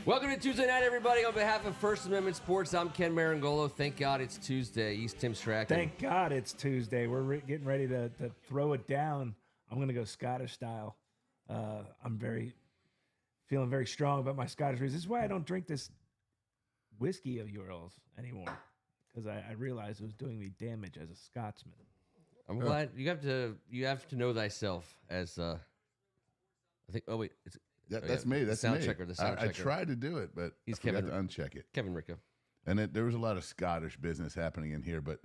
Welcome to Tuesday night, everybody. On behalf of First Amendment Sports, I'm Ken Meringolo. Thank God it's Tuesday. He's Tim Strachan. Thank God it's Tuesday. We're getting ready to throw it down. I'm going to go Scottish style. I'm feeling very strong about my Scottish roots. This is why I don't drink this whiskey of yours anymore, because I realized it was doing me damage as a Scotsman. I'm glad you have to know thyself as I think. Oh wait, that's me. That's sound me. checker. The sound checker. I tried to do it, but I forgot to uncheck it. Kevin Ricca. And there was a lot of Scottish business happening in here, but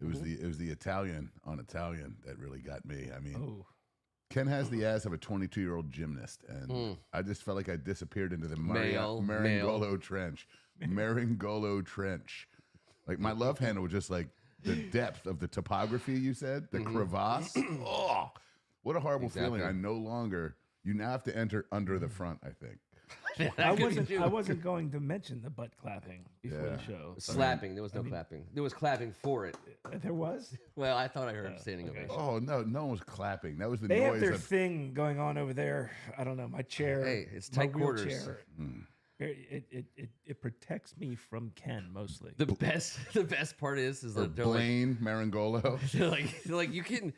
it was the Italian on Italian that really got me. I mean, Ken has the ass of a 22-year-old gymnast, and I just felt like I disappeared into the Meringolo Trench. Meringolo Trench. Like my love handle was just like the depth of the topography. You said the crevasse. Oh, what a horrible feeling! I no longer. You now have to enter under the front. I think. I wasn't going to mention the butt clapping before the show. Slapping. There was no clapping. There was clapping for it. There was? Well, I thought I heard standing ovation. Oh no one was clapping. That was the they noise. They have their thing going on over there. I don't know. My chair. Hey, it's tight quarters. It protects me from Ken mostly. The best part is that they're Blaine Meringolo. They're like you can.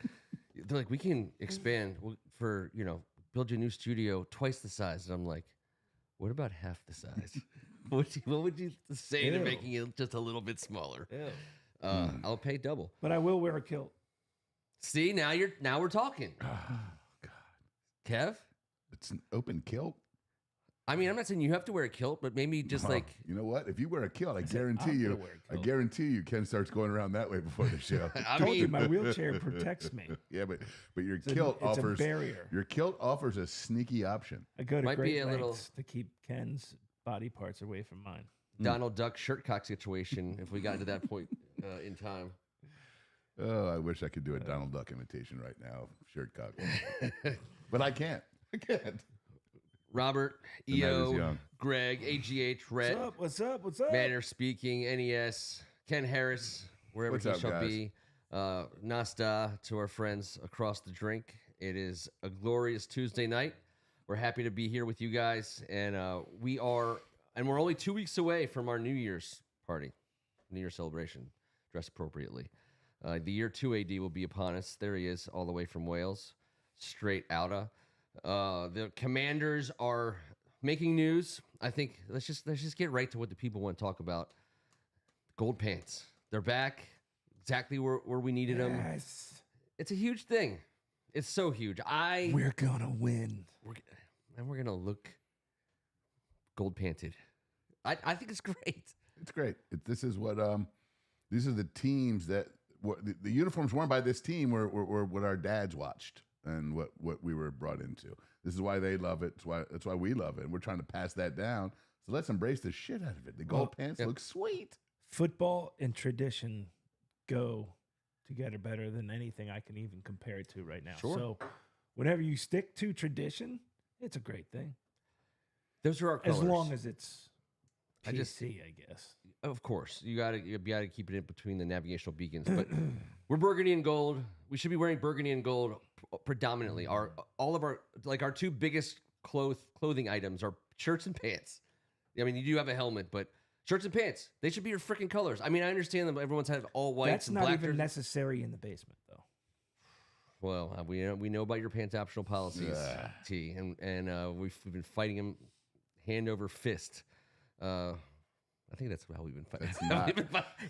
They're like we can expand for build you a new studio twice the size. And I'm like, what about half the size? what would you say to making it just a little bit smaller? I'll pay double. But I will wear a kilt. See, now we're talking. Oh God, Kev, it's an open kilt. I mean, I'm not saying you have to wear a kilt, but maybe just you know what? If you wear a kilt, I guarantee you, Ken starts going around that way before the show. I told you my wheelchair protects me. Yeah, but your kilt offers a barrier. Your kilt offers a sneaky option. I go to great lengths to keep Ken's body parts away from mine. Donald Duck shirt cock situation. If we got to that point in time. Oh, I wish I could do a Donald Duck imitation right now, shirt cock. But I can't. Robert, EO, Greg, AGH, Rhett. What's up? Manner Speaking, NES, Ken Harris, wherever he shall be. Nasta to our friends across the drink. It is a glorious Tuesday night. We're happy to be here with you guys. And we're only 2 weeks away from our New Year's party, New Year's celebration, dress appropriately. The year 2 AD will be upon us. There he is, all the way from Wales, straight outta. The Commanders are making news. I think let's just get right to what the people want to talk about. Gold pants. They're back exactly where we needed them. It's a huge thing. It's so huge. We're gonna win. We're gonna look gold panted. I think it's great. It's great. These are the teams that the uniforms worn by this team were what our dads watched. And what we were brought into. This is why they love it. That's why we love it. And we're trying to pass that down. So let's embrace the shit out of it. The gold pants look sweet. Football and tradition go together better than anything I can even compare it to right now. Sure. So whenever you stick to tradition, it's a great thing. Those are our colors. As long as it's PC, I guess. Of course. You gotta keep it in between the navigational beacons. But we're burgundy and gold. We should be wearing burgundy and gold predominantly. All of our two biggest clothing items are shirts and pants. I mean, you do have a helmet, but shirts and pants, they should be your freaking colors. I mean, I understand that everyone's had all white. That's not even necessary in the basement, though. Well, we know about your pants optional policies, T, and we've been fighting them hand over fist. I think that's how we've been fighting.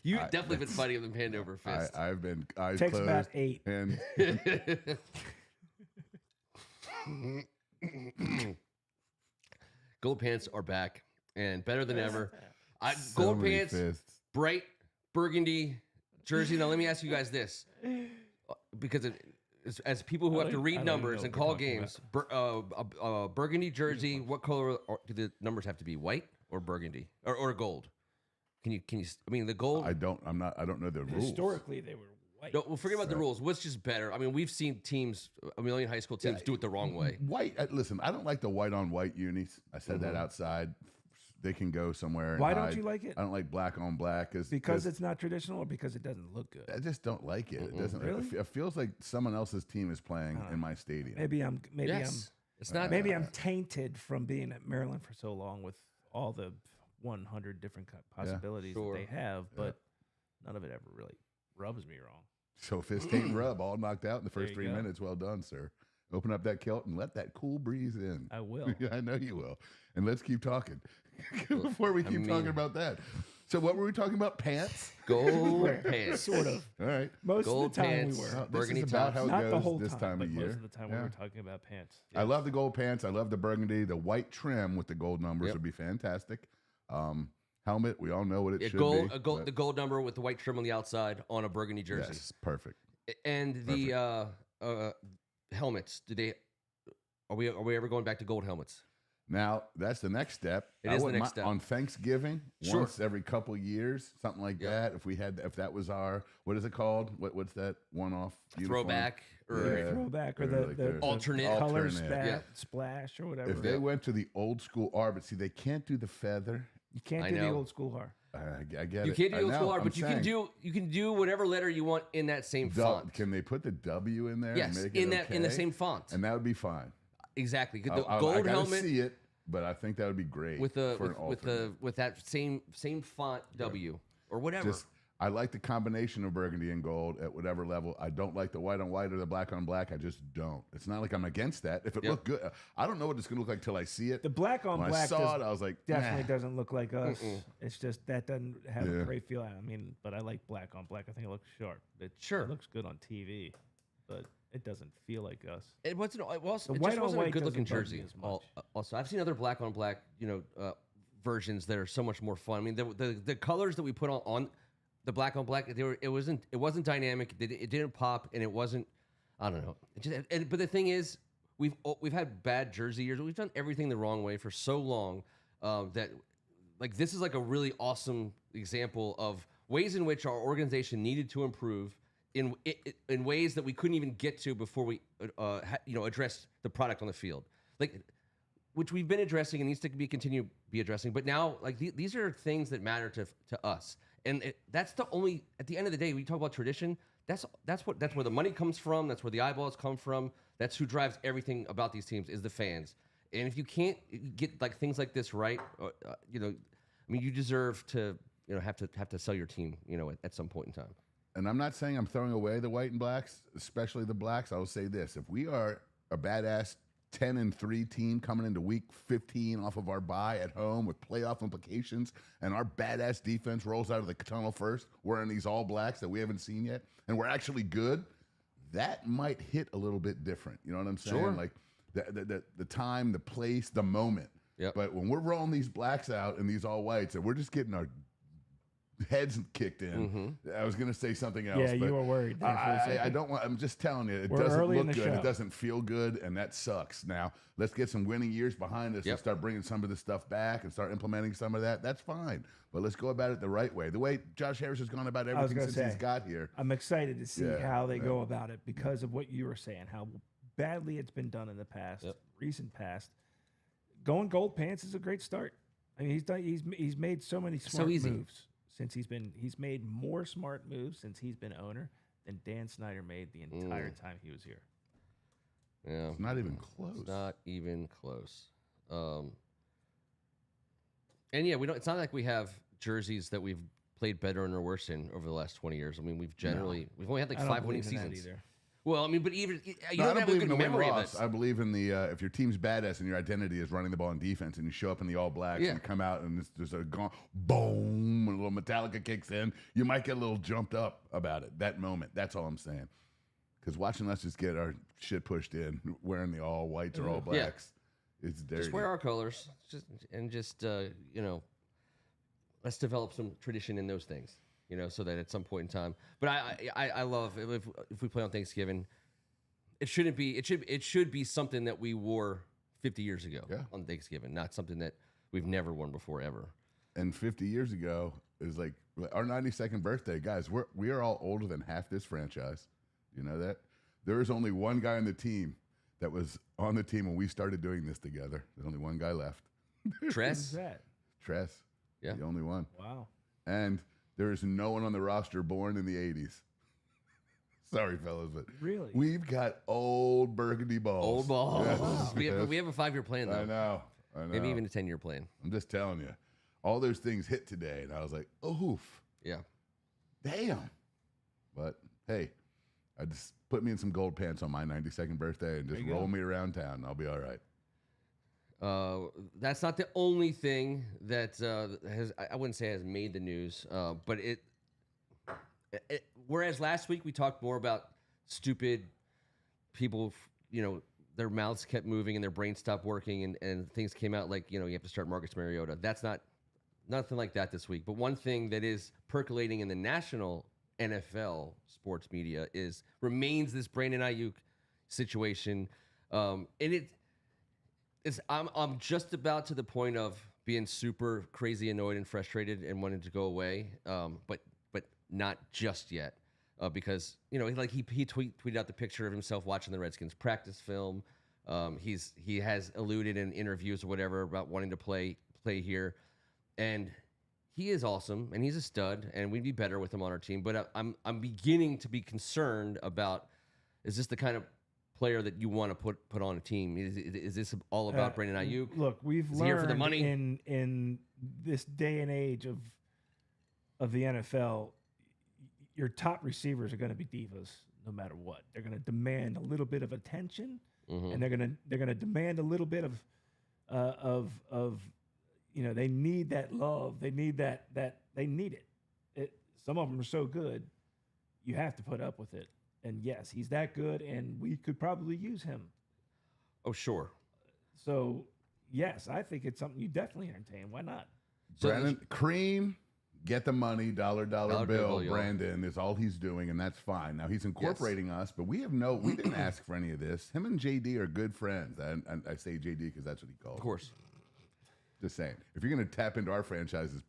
You've definitely been fighting them hand over fist. I've been eyes Takes closed. About 8. And gold pants are back and better than ever. Gold pants, bright burgundy jersey. Now let me ask you guys this, because as people who have to read numbers and call games, burgundy jersey. What color do the numbers have to be? White or burgundy or gold? Can you? I mean, the gold. I don't know the rules. Historically, they were white. No, well, forget about the rules. What's just better? I mean, we've seen teams, a million high school teams, do it the wrong way. White. Listen, I don't like the white on white unis. I said that outside. They can go somewhere. Why don't you like it? I don't like black on black because it's not traditional, or because it doesn't look good. I just don't like it. It doesn't. Really? It feels like someone else's team is playing in my stadium. Maybe I'm It's not. maybe I'm tainted from being at Maryland for so long with all the 100 different possibilities that they have, but none of it ever really rubs me wrong. So fist can't rub, all knocked out in the first 3 minutes. Well done, sir. Open up that kilt and let that cool breeze in. I will. Yeah, I know you will. And let's keep talking before we keep talking about that. So what were we talking about? Pants? Gold pants. Sort of. All right. Most gold of the time pants, we were. burgundy this is about tops. how it Not goes the whole this time of year. Most of the time we were talking about pants. I love the gold pants. I love the burgundy. The white trim with the gold numbers would be fantastic. Helmet, we all know what it should be. The gold number with the white trim on the outside on a burgundy jersey. Yes, perfect. And the helmets, are we ever going back to gold helmets? Now, that's the next step. It is the next step. On Thanksgiving, once every couple of years, something like that. If that was our, what is it called? What's that one-off uniform? Throwback or the alternate color splash or whatever. If they went to the old school R, but see, they can't do the feather. You can't do the old school R. I get you it. can't do the old school R, but you can do whatever letter you want in that same font. Can they put the W in there? Yes, and make it in the same font. And that would be fine. Exactly. The I gold gotta helmet. See it, but I think that would be great with with that same font W or whatever. I like the combination of burgundy and gold at whatever level. I don't like the white on white or the black on black. I just don't. It's not like I'm against that. If it looked good, I don't know what it's going to look like till I see it. The black on black I saw it, I was like, definitely doesn't look like us. It's just that doesn't have a great feel. I mean, but I like black on black. I think it looks sharp. It looks good on TV, but it doesn't feel like us. It wasn't. It just white wasn't on a good looking jersey. As much. Also, I've seen other black on black, versions that are so much more fun. I mean, the colors that we put on the black on black, it wasn't dynamic. It didn't pop, and it wasn't. I don't know. But the thing is, we've had bad jersey years. We've done everything the wrong way for so long that like this is like a really awesome example of ways in which our organization needed to improve in ways that we couldn't even get to before we addressed the product on the field, like which we've been addressing and needs to continue be addressing. But now, like these are things that matter to us. And that's the only. At the end of the day, we talk about tradition. That's where the money comes from. That's where the eyeballs come from. That's who drives everything about these teams is the fans. And if you can't get like things like this right, you deserve to have to sell your team at some point in time. And I'm not saying I'm throwing away the white and blacks, especially the blacks. I will say this: if we are a badass 10-3 team coming into week 15 off of our bye at home with playoff implications, and our badass defense rolls out of the tunnel first, wearing these all blacks that we haven't seen yet, and we're actually good, that might hit a little bit different. You know what I'm saying? Sure. Like the time, the place, the moment. Yep. But when we're rolling these blacks out and these all whites, and we're just getting our heads kicked in. I was going to say something else. Yeah, you were worried. I don't want. I'm just telling you, it doesn't look good. It doesn't feel good, and that sucks. Now let's get some winning years behind us and start bringing some of this stuff back and start implementing some of that. That's fine, but let's go about it the right way. The way Josh Harris has gone about everything since he's got here. I'm excited to see how they go about it because of what you were saying, how badly it's been done in the past, recent past. Going gold pants is a great start. I mean, he's made so many smart moves. Since he's made more smart moves since he's been owner than Dan Snyder made the entire time he was here. Yeah, it's not even close. It's not even close. And yeah, we don't. It's not like we have jerseys that we've played better and or worse in over the last 20 years. I mean, we've only had like 5 winning seasons. Well, I mean, but even you don't have a good memory of it. I believe in the if your team's badass and your identity is running the ball in defense, and you show up in the all blacks and you come out and there's a boom, and a little Metallica kicks in, you might get a little jumped up about it that moment. That's all I'm saying. Because watching us just get our shit pushed in, wearing the all whites or all blacks, it's dirty. Just wear our colors, let's develop some tradition in those things. So that at some point in time. But I love if we play on Thanksgiving, it shouldn't be. It should be something that we wore 50 years ago on Thanksgiving, not something that we've never worn before ever. And 50 years ago is like our 92nd birthday, guys. We are all older than half this franchise. You know that? There is only one guy on the team that was on the team when we started doing this together. There's only one guy left. Tress. Who's that? Tress. Yeah, the only one. Wow. And there is no one on the roster born in the 80s. Sorry, fellas, but really, we've got old burgundy balls. Old balls. Yes. We have a 5-year plan, though. I know. Maybe even a 10-year plan. I'm just telling you. All those things hit today, and I was like, oof. Yeah. Damn. But, hey, I just put me in some gold pants on my 92nd birthday and just roll me around town, and I'll be all right. That's not the only thing that I wouldn't say has made the news, but whereas last week we talked more about stupid people, their mouths kept moving and their brains stopped working and things came out like, you have to start Marcus Mariota. That's nothing like that this week. But one thing that is percolating in the national NFL sports media remains this Brandon Ayuk situation. And I'm just about to the point of being super crazy annoyed and frustrated and wanting to go away, but not just yet, because like he tweeted out the picture of himself watching the Redskins practice film. He has alluded in interviews or whatever about wanting to play here, and he is awesome and he's a stud and we'd be better with him on our team. But I'm beginning to be concerned about, is this the kind of player that you want to put on a team? Is this all about Brandon Ayuk? Look, we've learned here for the money in this day and age of the NFL. Your top receivers are going to be divas no matter what. They're going to demand a little bit of attention, and they're going to demand a little bit of they need that love. They need that they need it. Some of them are so good, you have to put up with it. And yes, he's that good, and we could probably use him. Oh, sure. So, yes, I think it's something you definitely entertain. Why not? Brandon, cream, get the money, dollar bill. Brandon is all he's doing, and that's fine. Now, he's incorporating us, but we didn't ask for any of this. Him and JD are good friends. And I say JD because that's what he calls. Of course. Just saying. If you're going to tap into our franchise's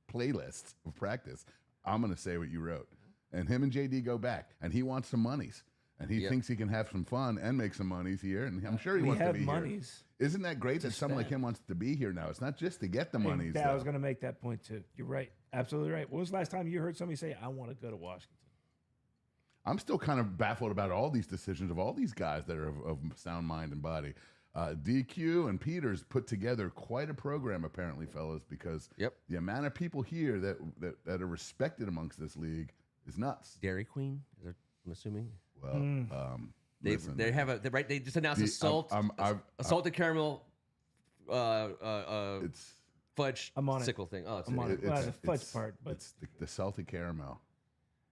playlist of practice, I'm going to say what you wrote. And him and JD go back, and he wants some monies, and he thinks he can have some fun and make some monies here, and I'm sure he wants to be monies here. Isn't that great that someone like him wants to be here now? It's not just to get the monies. I was going to make that point too. You're right, absolutely right. When was the last time you heard somebody say, "I want to go to Washington"? I'm still kind of baffled about all these decisions of all these guys that are of sound mind and body. DQ and Peters put together quite a program, apparently, fellas, because the amount of people here that are respected amongst this league is nuts. Dairy Queen, I'm assuming. Well, they have they just announced salted caramel, it's fudge sickle thing. Oh, it's the fudge part, but it's the salted caramel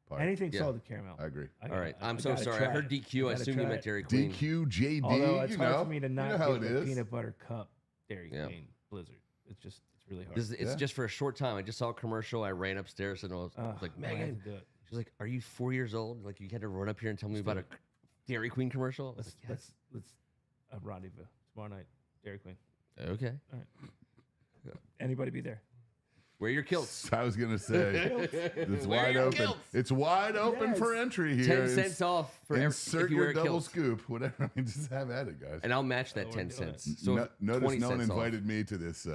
part. Anything salted caramel. I agree. All right, I'm so sorry. I heard DQ. I assumed you meant Dairy Queen. DQ, JD. Although it's hard for me to not get the peanut butter cup Dairy Queen Blizzard. It's really hard. It's just for a short time. I just saw a commercial. I ran upstairs and I was like, Megan. She's like, "Are you 4 years old? Like, you had to run up here and tell me about a Dairy Queen commercial?" Let's rendezvous tomorrow night. Dairy Queen. Okay. All right. Anybody be there? Wear your kilts. I was gonna say it's wide open. Kilts. It's wide open for entry here. 10 cents off for insert your double scoop, whatever. I mean, just have at it, guys. And I'll match that 10 cents. So notice no one invited me to this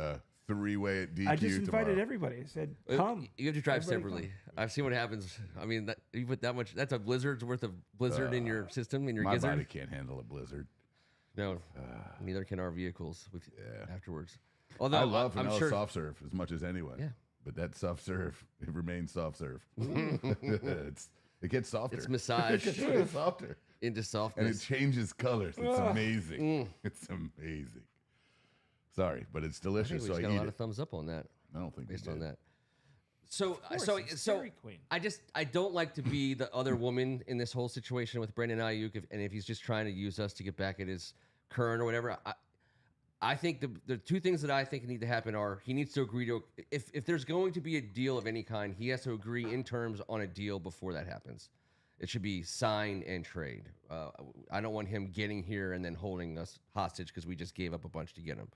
three-way at DQ. I just invited tomorrow. everybody. I said, "Come." You have to drive separately. I've seen what happens. I mean, you put that much. That's a blizzard's worth of blizzard in your system, in your gizzard. My body can't handle a blizzard. No, neither can our vehicles. Afterwards. Although I love vanilla soft serve as much as anyone. Yeah. But that soft serve, it remains soft serve. It gets softer. It's massaged. It gets softer. Into softness. And it changes colors. It's amazing. It's amazing. Sorry, but it's delicious. I think we got a lot of thumbs up on that. I don't think based on that. So I don't like to be the other woman in this whole situation with Brandon Ayuk, and if he's just trying to use us to get back at his current or whatever. I think the two things that I think need to happen are he needs to agree to if there's going to be a deal of any kind, he has to agree in terms on a deal before that happens. It should be sign and trade. I don't want him getting here and then holding us hostage because we just gave up a bunch to get him.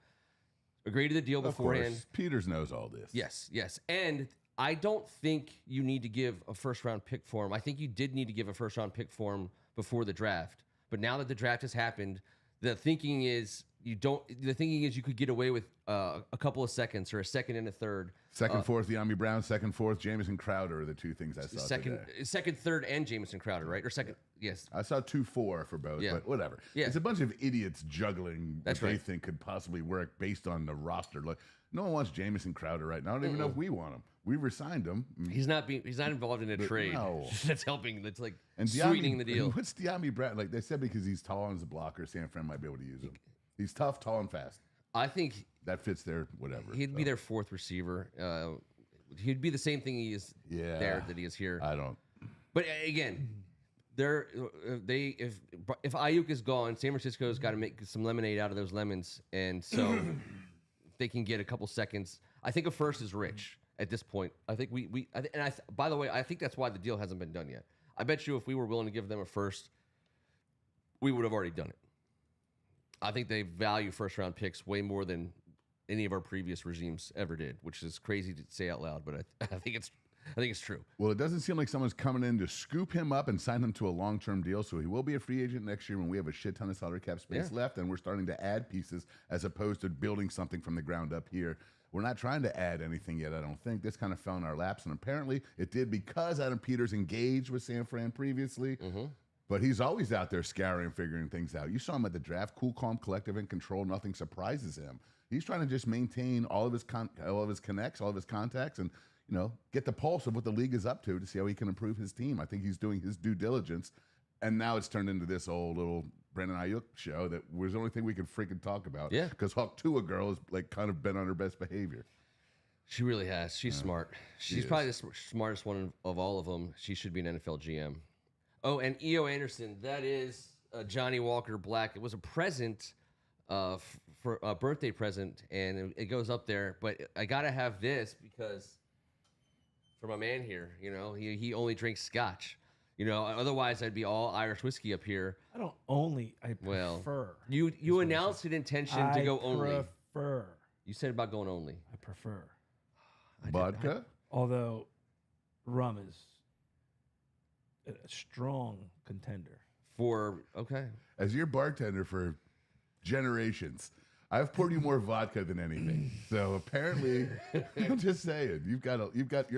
Agree to the deal beforehand. Of course. Peters knows all this. Yes. And I don't think you need to give a first-round pick for him. I think you did need to give a first-round pick for him before the draft. But now that the draft has happened, the thinking is you could get away with a couple of seconds or a second and a third. Second, fourth, Yami Brown. Second, fourth, Jamison Crowder are the two things I saw today. Second, third, and Jamison Crowder, right? Or second, Yes. I saw 2-4 for both, but whatever. Yeah. It's a bunch of idiots juggling That's what right. they think could possibly work based on the roster. Like, no one wants Jamison Crowder right now. I don't even know if we want him. We resigned him. He's not involved in a trade. No. That's helping. That's like And sweetening the deal. What's Diami Brown? Like they said, because he's tall and is a blocker, San Fran might be able to use him. He's tough, tall, and fast. I think that fits their whatever. He'd be their fourth receiver. He'd be the same thing he is there that he is here. I don't. But again, if Ayuk is gone, San Francisco's got to make some lemonade out of those lemons, and so they can get a couple seconds. I think a first is rich at this point. I think by the way, I think that's why the deal hasn't been done yet. I bet you if we were willing to give them a first, we would have already done it. I think they value first-round picks way more than any of our previous regimes ever did, which is crazy to say out loud, but I think it's true. Well, it doesn't seem like someone's coming in to scoop him up and sign him to a long-term deal, so he will be a free agent next year when we have a shit ton of salary cap space left, and we're starting to add pieces as opposed to building something from the ground up here. We're not trying to add anything yet, I don't think. This kind of fell in our laps, and apparently it did because Adam Peters engaged with San Fran previously. But he's always out there scouring and figuring things out. You saw him at the draft, cool, calm, collective, in control. Nothing surprises him. He's trying to just maintain all of his connects, all of his contacts, and get the pulse of what the league is up to see how he can improve his team. I think he's doing his due diligence, and now it's turned into this old little Brandon Ayuk show that was the only thing we could freaking talk about. Yeah, because Hawk Tua girl has like kind of been on her best behavior. She really has. She's smart. She's probably the smartest one of all of them. She should be an NFL GM. Oh, and E.O. Anderson, that is Johnny Walker Black. It was a present for a birthday present, and it goes up there. But I got to have this because for my man here, he only drinks scotch. Otherwise I'd be all Irish whiskey up here. I prefer. You announced an intention to go only. I prefer. You said about going only. I prefer. Vodka? Although rum is a strong contender. As your bartender for generations, I've poured you more vodka than anything. So apparently, I'm just saying, you're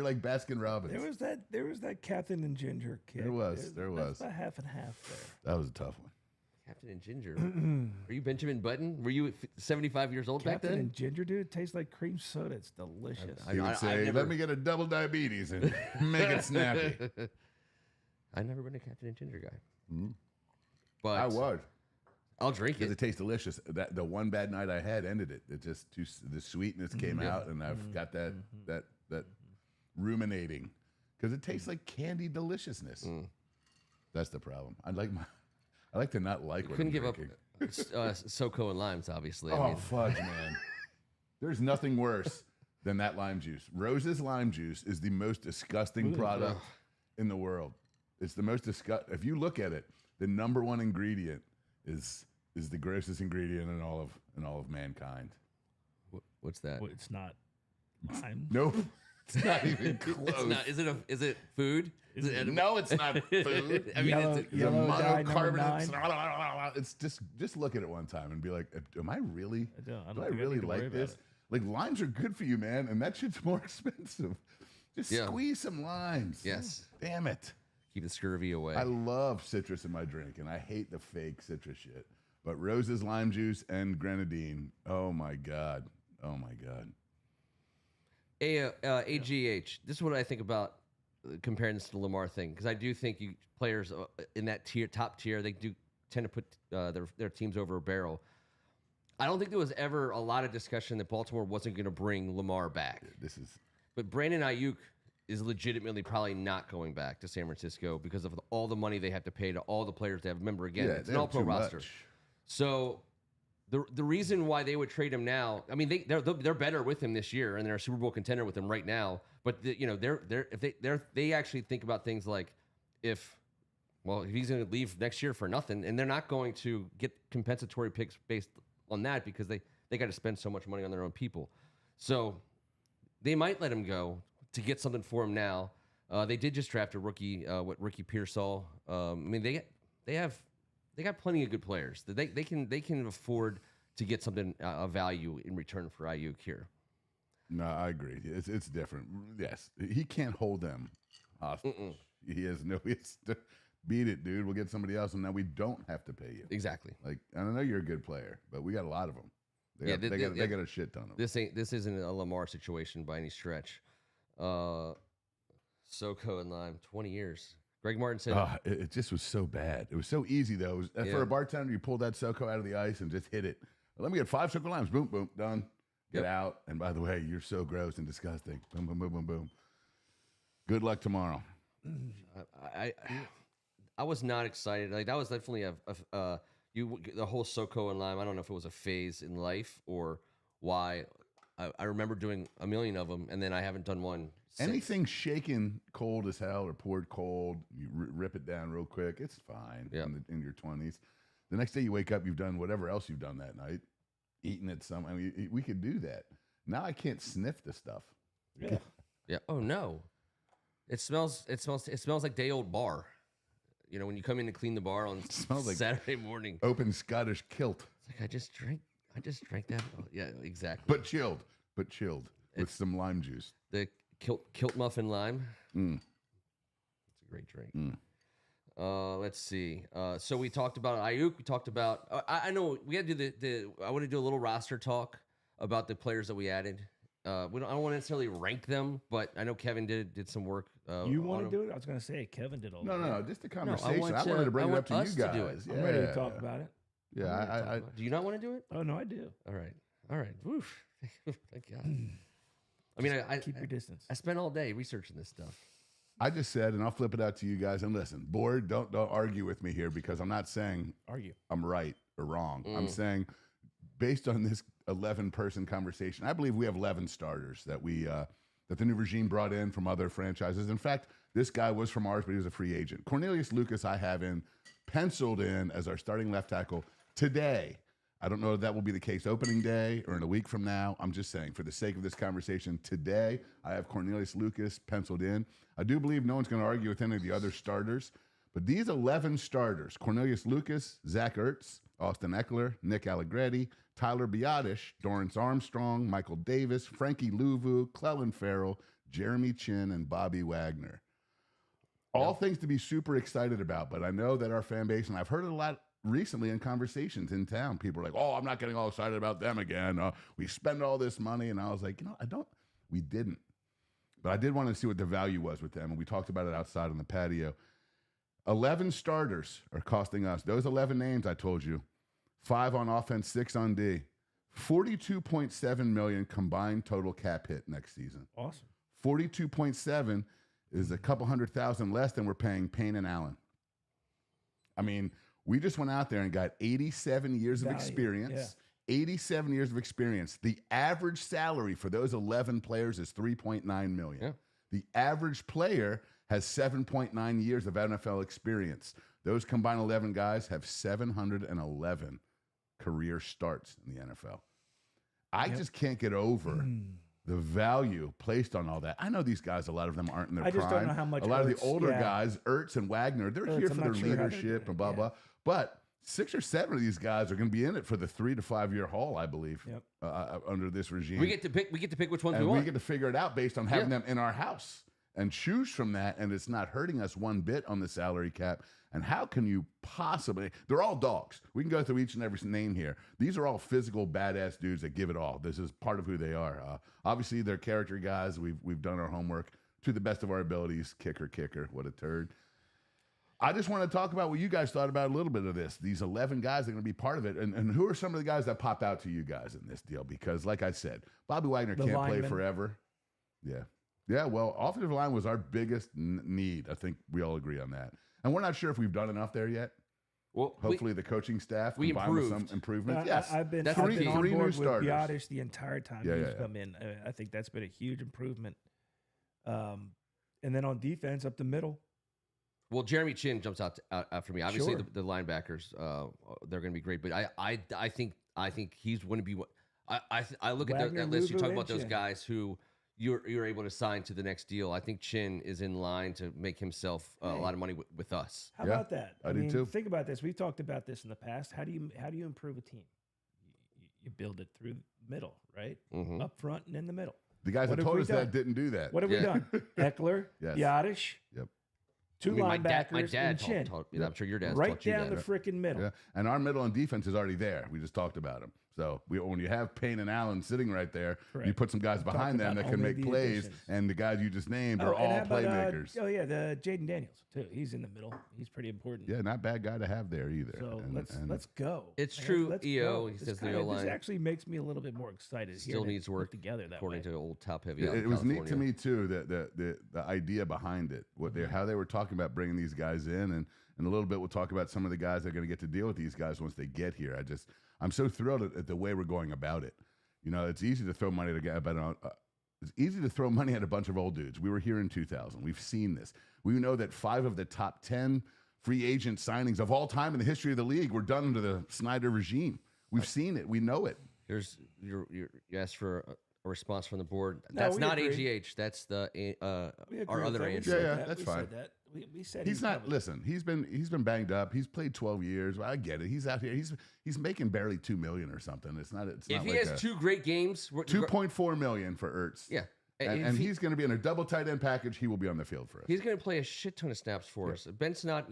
like Baskin Robbins. There was that Captain and Ginger kid. There was. That's about half and half there. That was a tough one. Captain and Ginger. Are you Benjamin Button? Were you 75 years old back then? Captain and Ginger, dude, it tastes like cream soda. It's delicious. He would say, let me get a double diabetes and make it snappy. I've never been a Captain and Ginger guy. But I would. I'll drink it. It tastes delicious. The one bad night I had ended it. It just the sweetness came out, and I've got that ruminating because it tastes like candy deliciousness. That's the problem. I like to not like. Couldn't give drinking. Up SoCo and limes, obviously. Fudge, man. There's nothing worse than that lime juice. Rose's lime juice is the most disgusting product in the world. It's the most disgusting. If you look at it, the number one ingredient is the grossest ingredient in all of mankind. What's that? Well, it's not lime. Nope. It's not even close. Is it food? No, it's not food. I mean, it's monocarbonate. It's just look at it one time and be like, am I really? Do I really like this? Like limes are good for you, man, and that shit's more expensive. Just squeeze some limes. Yes. Damn it. Keep the scurvy away. I love citrus in my drink, and I hate the fake citrus shit. But Rose's lime juice and grenadine. Oh my god. Oh my god. AGH. This is what I think about comparing this to the Lamar thing, because I do think players in that top tier, they do tend to put their teams over a barrel. I don't think there was ever a lot of discussion that Baltimore wasn't going to bring Lamar back. But Brandon Ayuk is legitimately probably not going back to San Francisco because of all the money they have to pay to all the players they have. Remember, again, it's an all-pro roster. So the reason why they would trade him now, I mean, they're better with him this year, and they're a Super Bowl contender with him right now. But they actually think about things like if he's going to leave next year for nothing, and they're not going to get compensatory picks based on that because they got to spend so much money on their own people. So they might let him go to get something for him now. They did just draft a rookie, Ricky Pearsall. I mean, they got plenty of good players. They can afford to get something of value in return for Ayuk here. No, I agree. It's different. Yes, he can't hold them hostage. He has no. beat it, dude. We'll get somebody else, and now we don't have to pay you. Exactly. Like, I know you're a good player, but we got a lot of them. They got a shit ton of them. This isn't a Lamar situation by any stretch. Soko and Lime, 20 years. Greg Martin said it just was so bad. It was so easy though. For a bartender, you pulled that Soko out of the ice and just hit it. Let me get 5 Soko Limes. Boom, boom, done. Get out. And by the way, you're so gross and disgusting. Boom, boom, boom, boom, boom. Good luck tomorrow. I was not excited. Like that was definitely the whole Soko and Lime. I don't know if it was a phase in life or why. I remember doing a million of them, and then I haven't done one since. Anything shaken cold as hell or poured cold, you rip it down real quick. It's fine in your 20s. The next day you wake up, you've done whatever else you've done that night, eaten it some. I mean, we could do that. Now I can't sniff the stuff. Yeah. Yeah. Oh no, it smells like day old bar. You know, when you come in to clean the bar on Saturday morning. Open Scottish kilt. It's like I just drank that. Oh, yeah, exactly. But chilled with some lime juice. The kilt muffin lime. It's a great drink. Let's see. So we talked about Ayuk. We talked about. I know we had to do I want to do a little roster talk about the players that we added. I don't want to necessarily rank them, but I know Kevin did some work. You want to do it? I was going to say Kevin did all. No, just a conversation. I wanted to bring it up to you guys. Do it. Yeah. I'm ready to talk about it. Yeah, do you not want to do it? Oh no, I do. All right. Woof. Thank God. I mean, I keep your distance. I spent all day researching this stuff. I just said, and I'll flip it out to you guys. And listen, board, don't argue with me here because I'm not saying I'm right or wrong. I'm saying, based on this 11-person conversation, I believe we have 11 starters that that the new regime brought in from other franchises. In fact, this guy was from ours, but he was a free agent. Cornelius Lucas, I have penciled in as our starting left tackle today. I don't know if that will be the case opening day or in a week from now. I'm just saying, for the sake of this conversation, today I have Cornelius Lucas penciled in. I do believe no one's going to argue with any of the other starters, but these 11 starters, Cornelius Lucas, Zach Ertz, Austin Eckler, Nick Allegretti, Tyler Biotish, Dorrance Armstrong, Michael Davis, Frankie Louvu, Clellan Ferrell, Jeremy Chin, and Bobby Wagner. All things to be super excited about, but I know that our fan base, and I've heard it a lot recently in conversations in town, people are like, oh, I'm not getting all excited about them again. We spend all this money. And I was like, we didn't. But I did want to see what the value was with them. And we talked about it outside on the patio. 11 starters are costing us. Those 11 names I told you, 5 on offense, 6 on D. $42.7 million combined total cap hit next season. Awesome. 42.7 is a couple $100,000 less than we're paying Payne and Allen. I mean, we just went out there and got 87 years of experience. Yeah. 87 years of experience. The average salary for those 11 players is $3.9 million. Yeah. The average player has 7.9 years of NFL experience. Those combined 11 guys have 711 career starts in the NFL. I just can't get over the value placed on all that. I know these guys, a lot of them aren't in their prime. I just don't know how much. A lot of the older guys, Ertz and Wagner, they're here for their leadership and blah, blah. But 6 or 7 of these guys are going to be in it for the 3 to 5 year haul, I believe, under this regime. We get to pick which ones we want. We get to figure it out based on having them in our house and choose from that, and it's not hurting us one bit on the salary cap. And how can you possibly? They're all dogs. We can go through each and every name here. These are all physical, badass dudes that give it all. This is part of who they are. Obviously, they're character guys. We've done our homework to the best of our abilities. Kicker, what a turd. I just want to talk about what you guys thought about a little bit of this. These 11 guys are going to be part of it. And who are some of the guys that pop out to you guys in this deal? Because, like I said, Bobby Wagner can't play forever. Yeah. Yeah, well, offensive line was our biggest need. I think we all agree on that. And we're not sure if we've done enough there yet. Well, hopefully the coaching staff combined with some improvements. Yes, I've been on board with Biotish the entire time he's come in. I think that's been a huge improvement. And then on defense, up the middle. Well, Jeremy Chin jumps out after me. Obviously, the linebackers, they're going to be great. But I think he's going to be what I look at that list. You talk about those guys who you're able to sign to the next deal. I think Chin is in line to make himself a lot of money with us. How about that? I do too. Think about this. We've talked about this in the past. How do you improve a team? You build it through the middle, right? Mm-hmm. Up front and in the middle. The guys that told us that didn't do that. What have we done? Eckler, Biotish. Yep. Two linebackers my dad and taught I'm sure your dad's right taught you down that. the freaking middle. Yeah, and our middle and defense is already there. We just talked about them. So when you have Payne and Allen sitting right there, you put some guys behind them that can make plays, and the guys you just named are all playmakers. The Jaden Daniels too. He's in the middle. He's pretty important. Yeah, not bad guy to have there either. So let's go. It's true. EO, he says the O-line. This actually makes me a little bit more excited. Still needs work together. According to old top heavy. It was neat to me too. The idea behind it, how they were talking about bringing these guys in, and a little bit we'll talk about some of the guys that are going to get to deal with these guys once they get here. I'm so thrilled at the way we're going about it. You know, it's easy to throw money it's easy to throw money at a bunch of old dudes. We were here in 2000. We've seen this. We know that 5 of the top 10 free agent signings of all time in the history of the league were done under the Snyder regime. We've seen it. We know it. You asked for a response from the board. That's not agree. AGH. That's our other Andrew. Yeah, that's fine. We said he's not. Listen, he's been banged up. He's played 12 years. I get it. He's out here. He's making barely $2 million or something. It's not. If he has 2 great games, $2.4 million for Ertz. Yeah, and he's going to be in a double tight end package. He will be on the field for us. He's going to play a shit ton of snaps for us. Ben Snott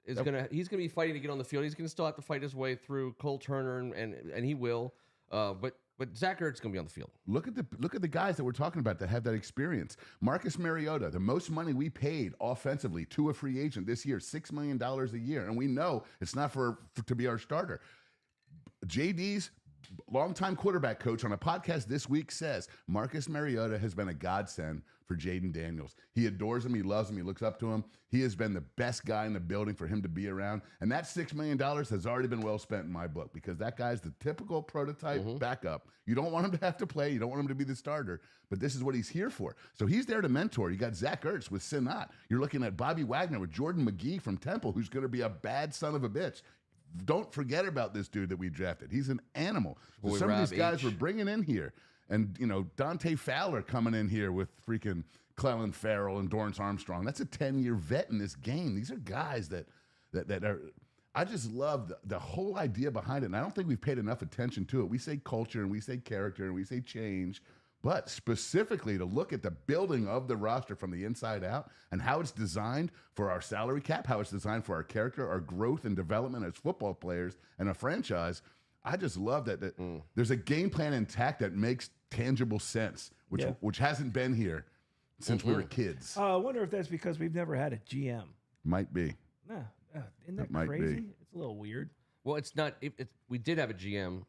is he's going to be fighting to get on the field. He's going to still have to fight his way through Cole Turner and he will. But Zach Ertz is going to be on the field. Look at the guys that we're talking about that have that experience. Marcus Mariota, the most money we paid offensively to a free agent this year, $6 million a year, and we know it's not to be our starter. JD's longtime quarterback coach on a podcast this week says Marcus Mariota has been a godsend for Jaden Daniels. He adores him. He loves him. He looks up to him. He has been the best guy in the building for him to be around. And that $6 million has already been well spent in my book because that guy's the typical prototype backup. You don't want him to have to play. You don't want him to be the starter. But this is what he's here for. So he's there to mentor. You got Zach Ertz with Sinat. You're looking at Bobby Wagner with Jordan McGee from Temple, who's going to be a bad son of a bitch. Don't forget about this dude that we drafted. He's an animal. Some of these guys we're bringing in here. And, Dante Fowler coming in here with freaking Clellan Ferrell and Dorrance Armstrong. That's a 10-year vet in this game. These are guys that are – I just love the whole idea behind it. And I don't think we've paid enough attention to it. We say culture and we say character and we say change. But specifically to look at the building of the roster from the inside out and how it's designed for our salary cap, how it's designed for our character, our growth and development as football players and a franchise, I just love that there's a game plan intact that makes tangible sense, which hasn't been here since we were kids. I wonder if that's because we've never had a GM. Might be. Isn't that crazy? It's a little weird. Well, it's not. We did have a GM,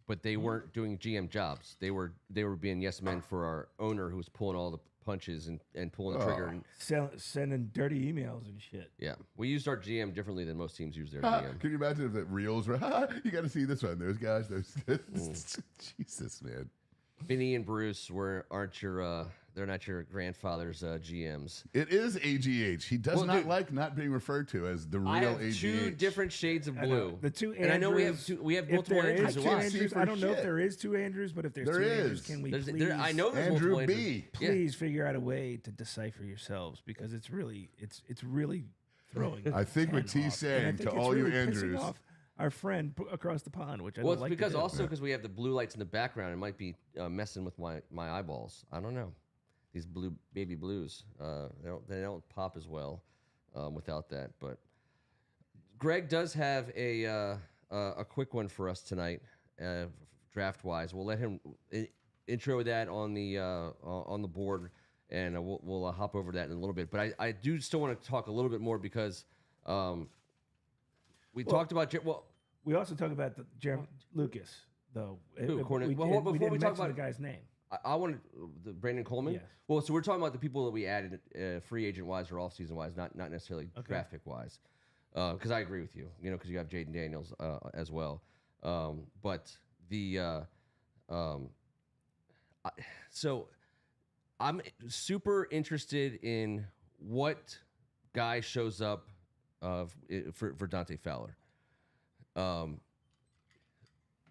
but they weren't doing GM jobs. They were being yes men for our owner, who was pulling all the punches and pulling the trigger and sending dirty emails and shit. Yeah, we used our GM differently than most teams use their GM. Can you imagine if the reels were? You got to see this one. Those guys. Jesus, man. Vinny and Bruce aren't your. They're not your grandfather's GMs. It is AGH. He does not like not being referred to as the real AGH. I have 2 different shades of blue. The 2 Andrews. And I know we have multiple Andrews. I don't know if there is 2 Andrews, but if there's 2 Andrews, can we please? I know there's Andrew multiple B. Please figure out a way to decipher yourselves because it's really throwing. I think what T's saying to all you Andrews. Off our friend across the pond, which I don't like. Well, it's because we have the blue lights in the background. It might be messing with my eyeballs. I don't know. These baby blues, they don't pop as well without that. But Greg does have a quick one for us tonight, draft wise. We'll let him intro that on the board, and we'll hop over that in a little bit. But I do still want to talk a little bit more because we talked about we also talked about Jeremy Lucas though. Before we talk about the guy's name. I wanted Brandon Coleman. Yes. Well, so we're talking about the people that we added, free agent wise or off season wise, not necessarily draft pick wise. Because I agree with you, because you have Jaden Daniels as well. So I'm super interested in what guy shows up for Dante Fowler,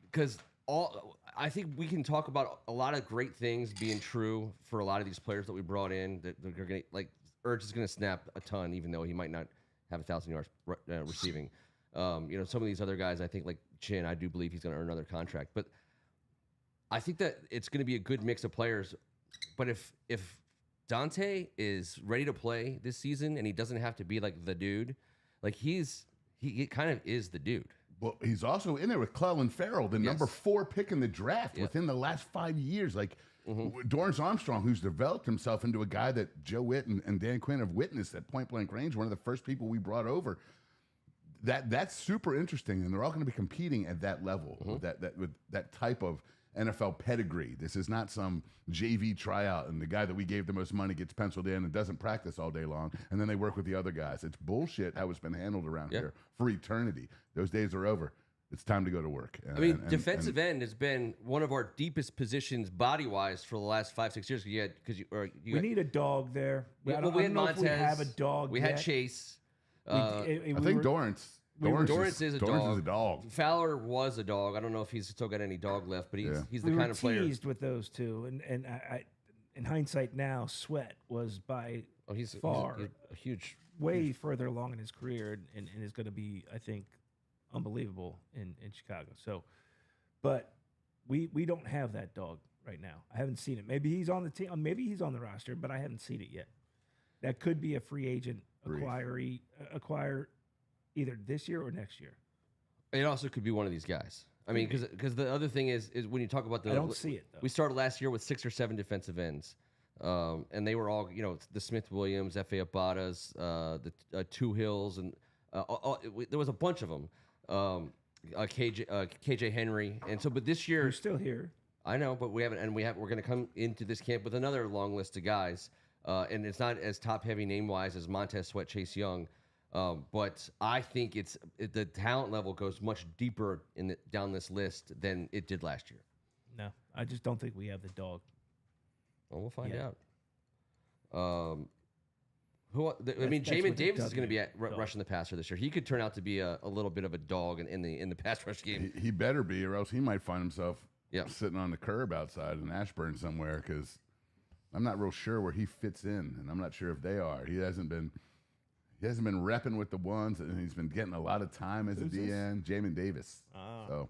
because I think we can talk about a lot of great things being true for a lot of these players that we brought in. That they're going to, like, Ertz is going to snap a ton, even though he might not have 1,000 yards receiving. Some of these other guys, I think, like Chin, I do believe he's going to earn another contract. But I think that it's going to be a good mix of players. But if Dante is ready to play this season, and he doesn't have to be like the dude. Like he kind of is the dude. Well, he's also in there with Clelin Ferrell, the number 4 pick in the draft within the last 5 years. Like Dorrance Armstrong, who's developed himself into a guy that Joe Witt and Dan Quinn have witnessed at point blank range, one of the first people we brought over. That's super interesting, and they're all going to be competing at that level with that type of NFL pedigree. This is not some JV tryout, and the guy that we gave the most money gets penciled in and doesn't practice all day long, and then they work with the other guys. It's bullshit how it's been handled around here for eternity. Those days are over. It's time to go to work. Defensive end has been one of our deepest positions body-wise for the last 5-6 years. We need a dog there. We had Montez. We have a dog. We had Chase. I think Dorrance. Dorrance is a dog. Fowler was a dog. I don't know if he's still got any dog left, but he's the kind of player. We were teased with those two, and I, in hindsight now, Sweat was by he's far a huge, way further along in his career, and is going to be, I think, unbelievable in Chicago. So, but we don't have that dog right now. I haven't seen it. Maybe he's on the team. Maybe he's on the roster, but I haven't seen it yet. That could be a free agent acquire either this year or next year. It also could be one of these guys. I mean, because the other thing is when you talk about I don't see it, though. We started last year with 6 or 7 defensive ends, and they were all the Smith Williams, F.A. Abadas, the Two Hills, and there was a bunch of them. KJ Henry, and so but this year you're still here. I know, but we haven't, and we're going to come into this camp with another long list of guys, and it's not as top heavy name wise as Montez Sweat, Chase Young. But I think the talent level goes much deeper down this list than it did last year. No, I just don't think we have the dog. Well, we'll find out. Jamin Davis is going to be rushing the passer this year. He could turn out to be a little bit of a dog in the pass rush game. He better be, or else he might find himself sitting on the curb outside in Ashburn somewhere, because I'm not real sure where he fits in, and I'm not sure if they are. He hasn't been repping with the ones, and he's been getting a lot of time as a DN. Jamin Davis. So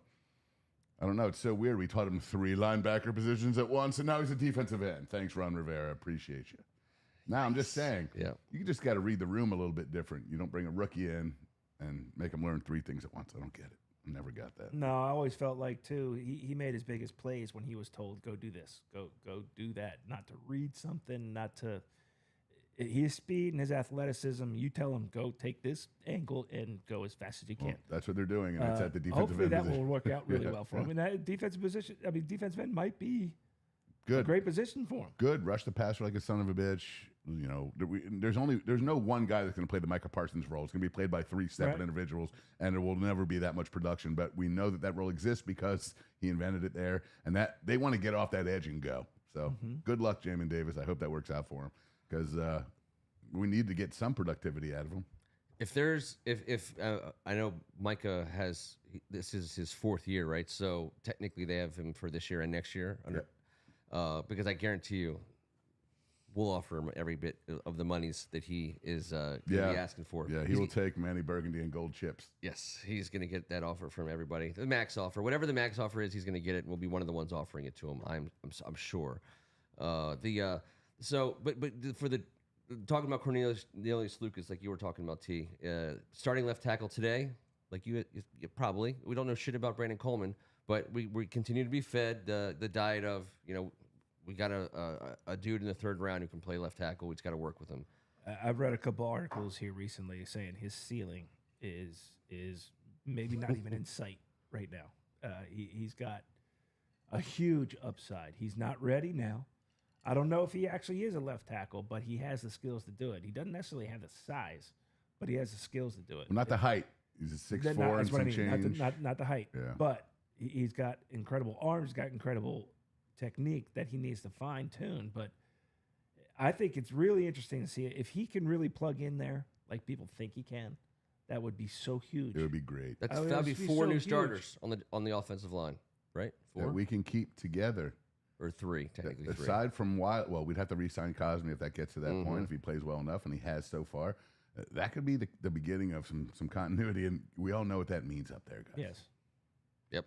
I don't know. It's so weird. We taught him 3 linebacker positions at once, and now he's a defensive end. Thanks, Ron Rivera. Appreciate you. Now I'm just saying, you just got to read the room a little bit different. You don't bring a rookie in and make him learn 3 things at once. I don't get it. I never got that. No, I always felt like too. He made his biggest plays when he was told, "Go do this, go do that," not to read something, not to. His speed and his athleticism, you tell him, go take this angle and go as fast as you can. That's what they're doing, and it's at the defensive hopefully end that position. will work out really well for him. And that defensive end might be good. A great position for him. Good. Rush the passer like a son of a bitch. There's no one guy that's going to play the Micah Parsons role. It's going to be played by 3 separate individuals, and there will never be that much production. But we know that role exists because he invented it there, and that they want to get off that edge and go. So good luck, Jamin Davis. I hope that works out for him, because we need to get some productivity out of him. If I know Micah this is his 4th year, right? So technically they have him for this year and next year. Because I guarantee you, we'll offer him every bit of the monies that he is be asking for. Yeah, he will take Manny Burgundy and gold chips. Yes, he's going to get that offer from everybody. The max offer, whatever the max offer is, he's going to get it, and we'll be one of the ones offering it to him. I'm sure. Talking about Cornelius Lucas, like you were talking about, T. Starting left tackle today, like you probably. We don't know shit about Brandon Coleman, but we continue to be fed the diet of, we got a dude in the 3rd round who can play left tackle. We just got to work with him. I've read a couple articles here recently saying his ceiling is maybe not even in sight right now. He's got a huge upside. He's not ready now. I don't know if he actually is a left tackle, but he has the skills to do it. He doesn't necessarily have the size, but he has the skills to do it. Well, not the height. He's a 6'4" and some change. Not the height. Yeah. But he's got incredible arms, got incredible technique that he needs to fine tune. But I think it's really interesting to see if he can really plug in there like people think he can. That would be so huge. It would be great. That'd be 4 new starters on the offensive line, right? 4 that we can keep together. Or 3, technically. Aside from we'd have to re-sign Cosme if that gets to that point, if he plays well enough, and he has so far. That could be the beginning of some continuity, and we all know what that means up there, guys. Yes. Yep.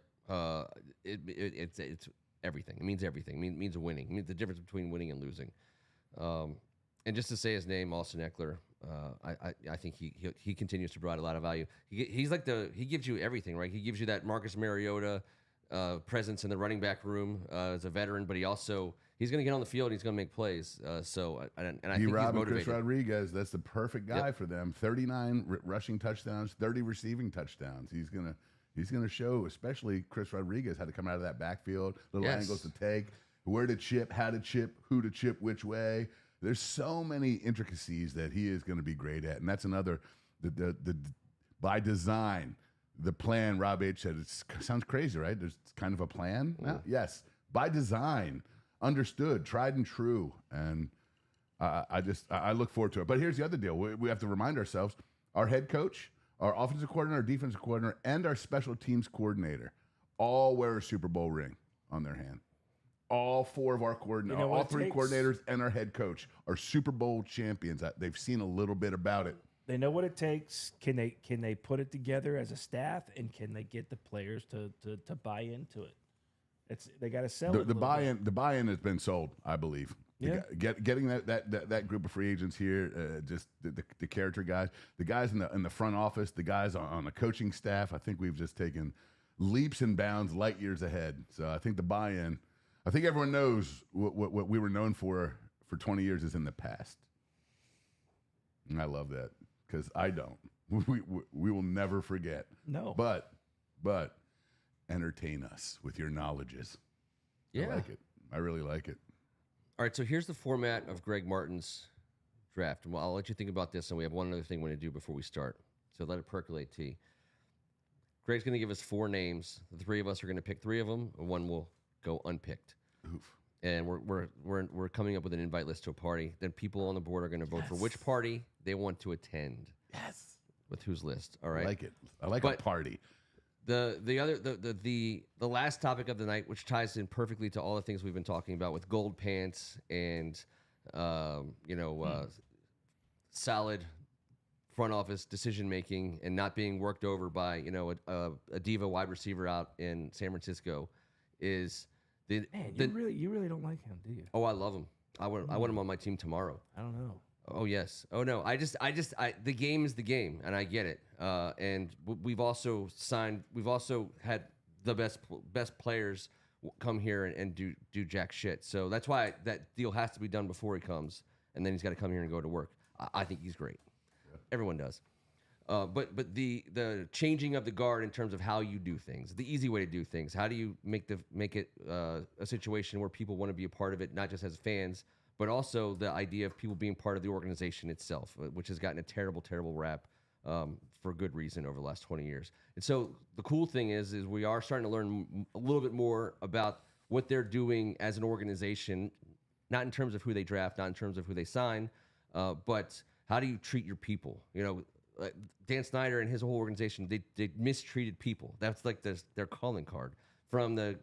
It's everything. It means everything. It means winning. It means the difference between winning and losing. And just to say his name, Austin Eckler, I think he continues to provide a lot of value. He gives you everything, right? He gives you that Marcus Mariota presence in the running back room as a veteran, but he's going to get on the field and he's going to make plays. I think he's motivated. Chris Rodriguez, that's the perfect guy for them. 39 rushing touchdowns, 30 receiving touchdowns. He's gonna show, especially Chris Rodriguez, how to come out of that backfield, little angles to take, where to chip, how to chip, who to chip, which way. There's so many intricacies that he is going to be great at, and that's another the by design. The plan, Rob H. said, it sounds crazy, right? There's kind of a plan. Yes, by design, understood, tried and true, and I look forward to it. But here's the other deal: we have to remind ourselves, our head coach, our offensive coordinator, our defensive coordinator, and our special teams coordinator all wear a Super Bowl ring on their hand. All four of our coordinators, all three coordinators, and our head coach are Super Bowl champions. They've seen a little bit about it. They know what it takes. Can they put it together as a staff, and can they get the players to buy into it? They got to sell it. The buy-in has been sold, I believe. Yeah. Getting that group of free agents here, just the character guys, the guys in the front office, the guys on the coaching staff. I think we've just taken leaps and bounds, light years ahead. So I think the buy-in. I think everyone knows what we were known for 20 years is in the past. And I love that. Because I don't. We will never forget. No. But entertain us with your knowledges. Yeah. I like it. I really like it. All right, so here's the format of Greg Martin's draft. And I'll let you think about this, and we have one other thing we're going to do before we start. So let it percolate, T. Greg's going to give us 4 names. The 3 of us are going to pick 3 of them, and 1 will go unpicked. Oof. And we're coming up with an invite list to a party. Then people on the board are going to vote for which party they want to attend. Yes. With whose list? All right. I like it. I like a party. The last topic of the night, which ties in perfectly to all the things we've been talking about with gold pants and solid front office decision making and not being worked over by a diva wide receiver out in San Francisco, is. You really don't like him, do you? Oh, I love him. I want him on my team tomorrow. I don't know. Oh yes. Oh no. The game is the game, and I get it. And we've also had the best players come here and do jack shit. So that's why that deal has to be done before he comes, and then he's got to come here and go to work. I think he's great. Yeah. Everyone does. But the changing of the guard in terms of how you do things, the easy way to do things. How do you make it a situation where people want to be a part of it, not just as fans, but also the idea of people being part of the organization itself, which has gotten a terrible, terrible rap for good reason over the last 20 years. And so the cool thing is we are starting to learn a little bit more about what they're doing as an organization, not in terms of who they draft, not in terms of who they sign, but how do you treat your people? Dan Snyder and his whole organization, they mistreated people. That's like their calling card. From the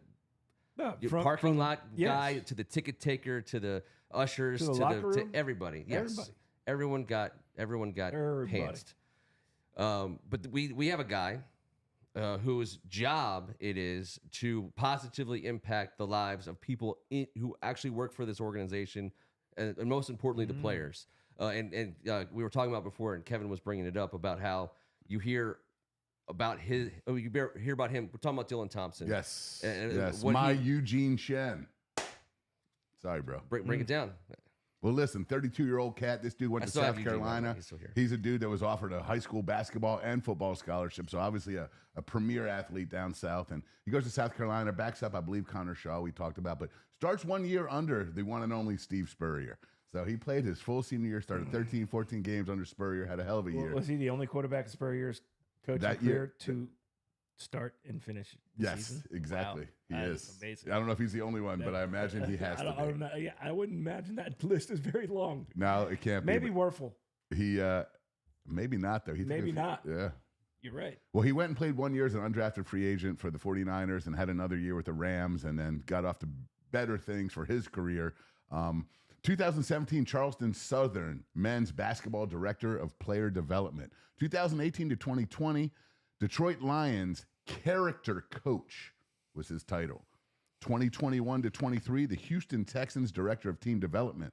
parking lot guy to the ticket taker to the ushers to everybody. Yes, everyone got pantsed. But we have a guy whose job it is to positively impact the lives of people who actually work for this organization, and most importantly, the players. And we were talking about before, and Kevin was bringing it up about how you hear about him. We're talking about Dylan Thompson. Yes. Yes. Eugene Shen. Sorry, bro. Bring it down. Well, listen, 32-year-old cat. This dude went to South Carolina. He's a dude that was offered a high school basketball and football scholarship. So obviously a premier athlete down south. And he goes to South Carolina, backs up, I believe, Connor Shaw we talked about, but starts 1 year under the one and only Steve Spurrier. So he played his full senior year, started 13, 14 games under Spurrier, had a hell of a year. Was he the only quarterback Spurrier's coaching career to start and finish the season? Yes, exactly. Wow. He is. Amazing. I don't know if he's the only one, but I imagine he has to be. I don't know. Yeah, I wouldn't imagine that list is very long. No, it can't be. Maybe Werfel. He, maybe not, though. Maybe not. Yeah. You're right. Well, he went and played 1 year as an undrafted free agent for the 49ers and had another year with the Rams and then got off to better things for his career. 2017 Charleston Southern men's basketball director of player development. 2018 to 2020 Detroit Lions character coach was his title. 2021 to 23 the Houston Texans director of team development.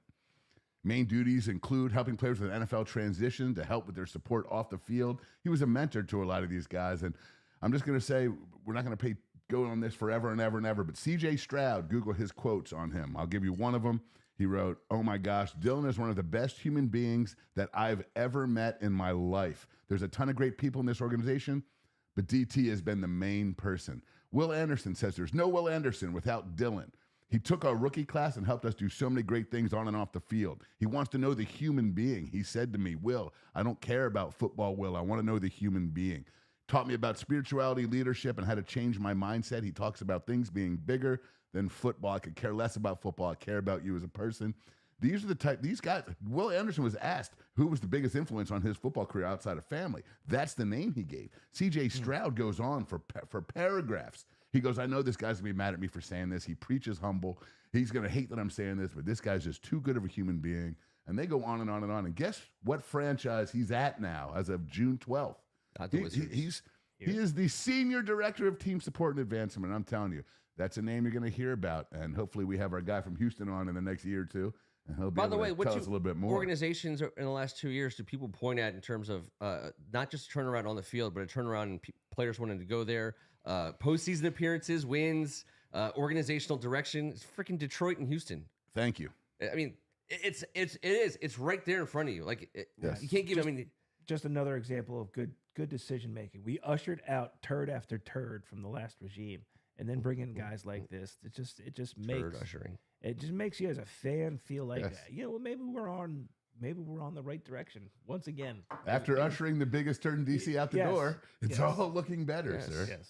Main duties include helping players with NFL transition to help with their support off the field. He was a mentor to a lot of these guys. And I'm just going to say, we're not going to go on this forever and ever and ever, but C.J. Stroud, Google his quotes on him. I'll give you one of them. He wrote, "Oh my gosh, Dylan is one of the best human beings that I've ever met in my life. There's a ton of great people in this organization, but DT has been the main person." Will Anderson says there's no Will Anderson without Dylan. He took our rookie class and helped us do so many great things on and off the field. He wants to know the human being. He said to me, "Will, I don't care about football, Will. I want to know the human being." Taught me about spirituality, leadership, and how to change my mindset. He talks about things being bigger than football. I could care less about football. I care about you as a person. These guys, Will Anderson was asked who was the biggest influence on his football career outside of family. That's the name he gave. C.J. Stroud goes on for paragraphs. He goes, "I know this guy's going to be mad at me for saying this. He preaches humble. He's going to hate that I'm saying this, but this guy's just too good of a human being." And they go on and on and on. And guess what franchise he's at now as of June 12th? He is the senior director of team support and advancement. And I'm telling you, that's a name you're going to hear about. And hopefully we have our guy from Houston on in the next year or two. And he'll be able to tell us a little bit more. Organizations in the last 2 years do people point at in terms of not just a turnaround on the field, but a turnaround in players wanting to go there, postseason appearances, wins, organizational direction? It's freaking Detroit and Houston. Thank you. I mean, it is. It's right there in front of you. Like you can't give. Just another example of good decision making. We ushered out turd after turd from the last regime, and then bring in guys like this. It just makes you as a fan feel like maybe we're on the right direction once again. After ushering the biggest turd in DC out the door, it's all looking better, sir. Yes,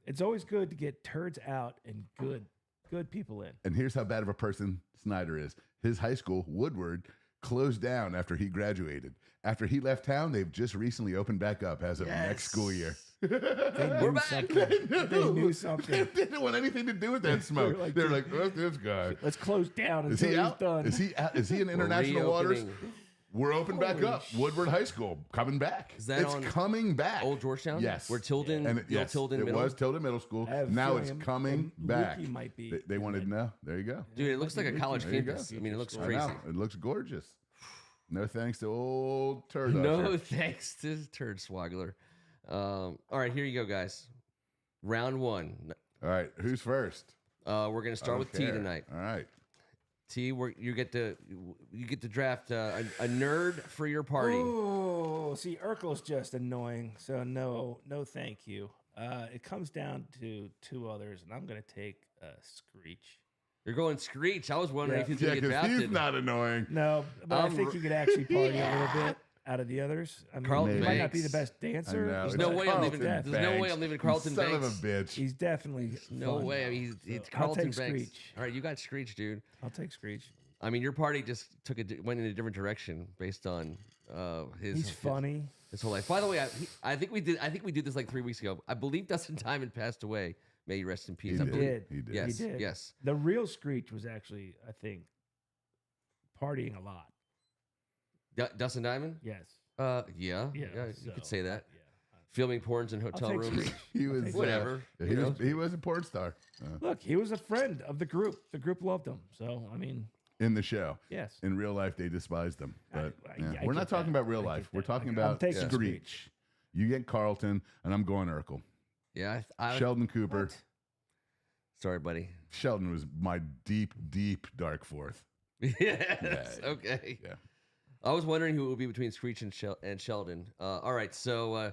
it's always good to get turds out and good people in. And here's how bad of a person Snyder is. His high school, Woodward, closed down after he graduated. After he left town, they've just recently opened back up as of next school year. We're back. They knew something. They didn't want anything to do with that smoke. They're like, "What's this guy? Let's close down until he's done." Is he out? Is he in international waters? We're open back up. Woodward High School coming back. Is that coming back? Old Georgetown? Yes. Where Tilden, Tilden Middle? It was Tilden Middle School. Now it's coming back. Might be. They wanted to know. There you go. Dude, it looks like a college campus. I mean, it looks crazy. It looks gorgeous. No thanks to old Turd. No thanks to Turd Swaggler. All right, here you go, guys. Round one. All right, who's first? We're going to start with T tonight. All right. T, you get to draft a nerd for your party. Oh, see, Urkel's just annoying, so no, thank you. It comes down to two others, and I'm going to take Screech. You're going Screech. I was wondering if he's going to get drafted. He's not annoying. No, but I think you could actually party a little bit out of the others. I mean, Carlton he Banks might not be the best dancer. There's no way I'm leaving Carlton Banks. Son of a bitch. He's definitely no fun. way. I mean, it's I'll Carlton take Banks. Screech. All right, you got Screech, dude. I'll take Screech. I mean, your party just went in a different direction based on He's funny. His whole life. By the way, I think we did this like 3 weeks ago. I believe Dustin Diamond passed away. May he rest in peace. He did. Yes. He did. Yes. The real Screech was actually, I think, partying a lot. Dustin Diamond? Yes. Yeah. You could say that. Yeah. Filming porns in hotel rooms. He was whatever. He was a porn star. Look, he was a friend of the group. The group loved him. So I mean, in the show, yes. In real life, they despised him. But I we're not talking about real life. We're talking about Screech. You get Carlton, and I'm going Urkel. Yeah. Sheldon Cooper. What? Sorry, buddy. Sheldon was my deep, deep dark fourth. Yes. Yeah. Okay. Yeah. I was wondering who it would be between Screech and Sheldon. All right, so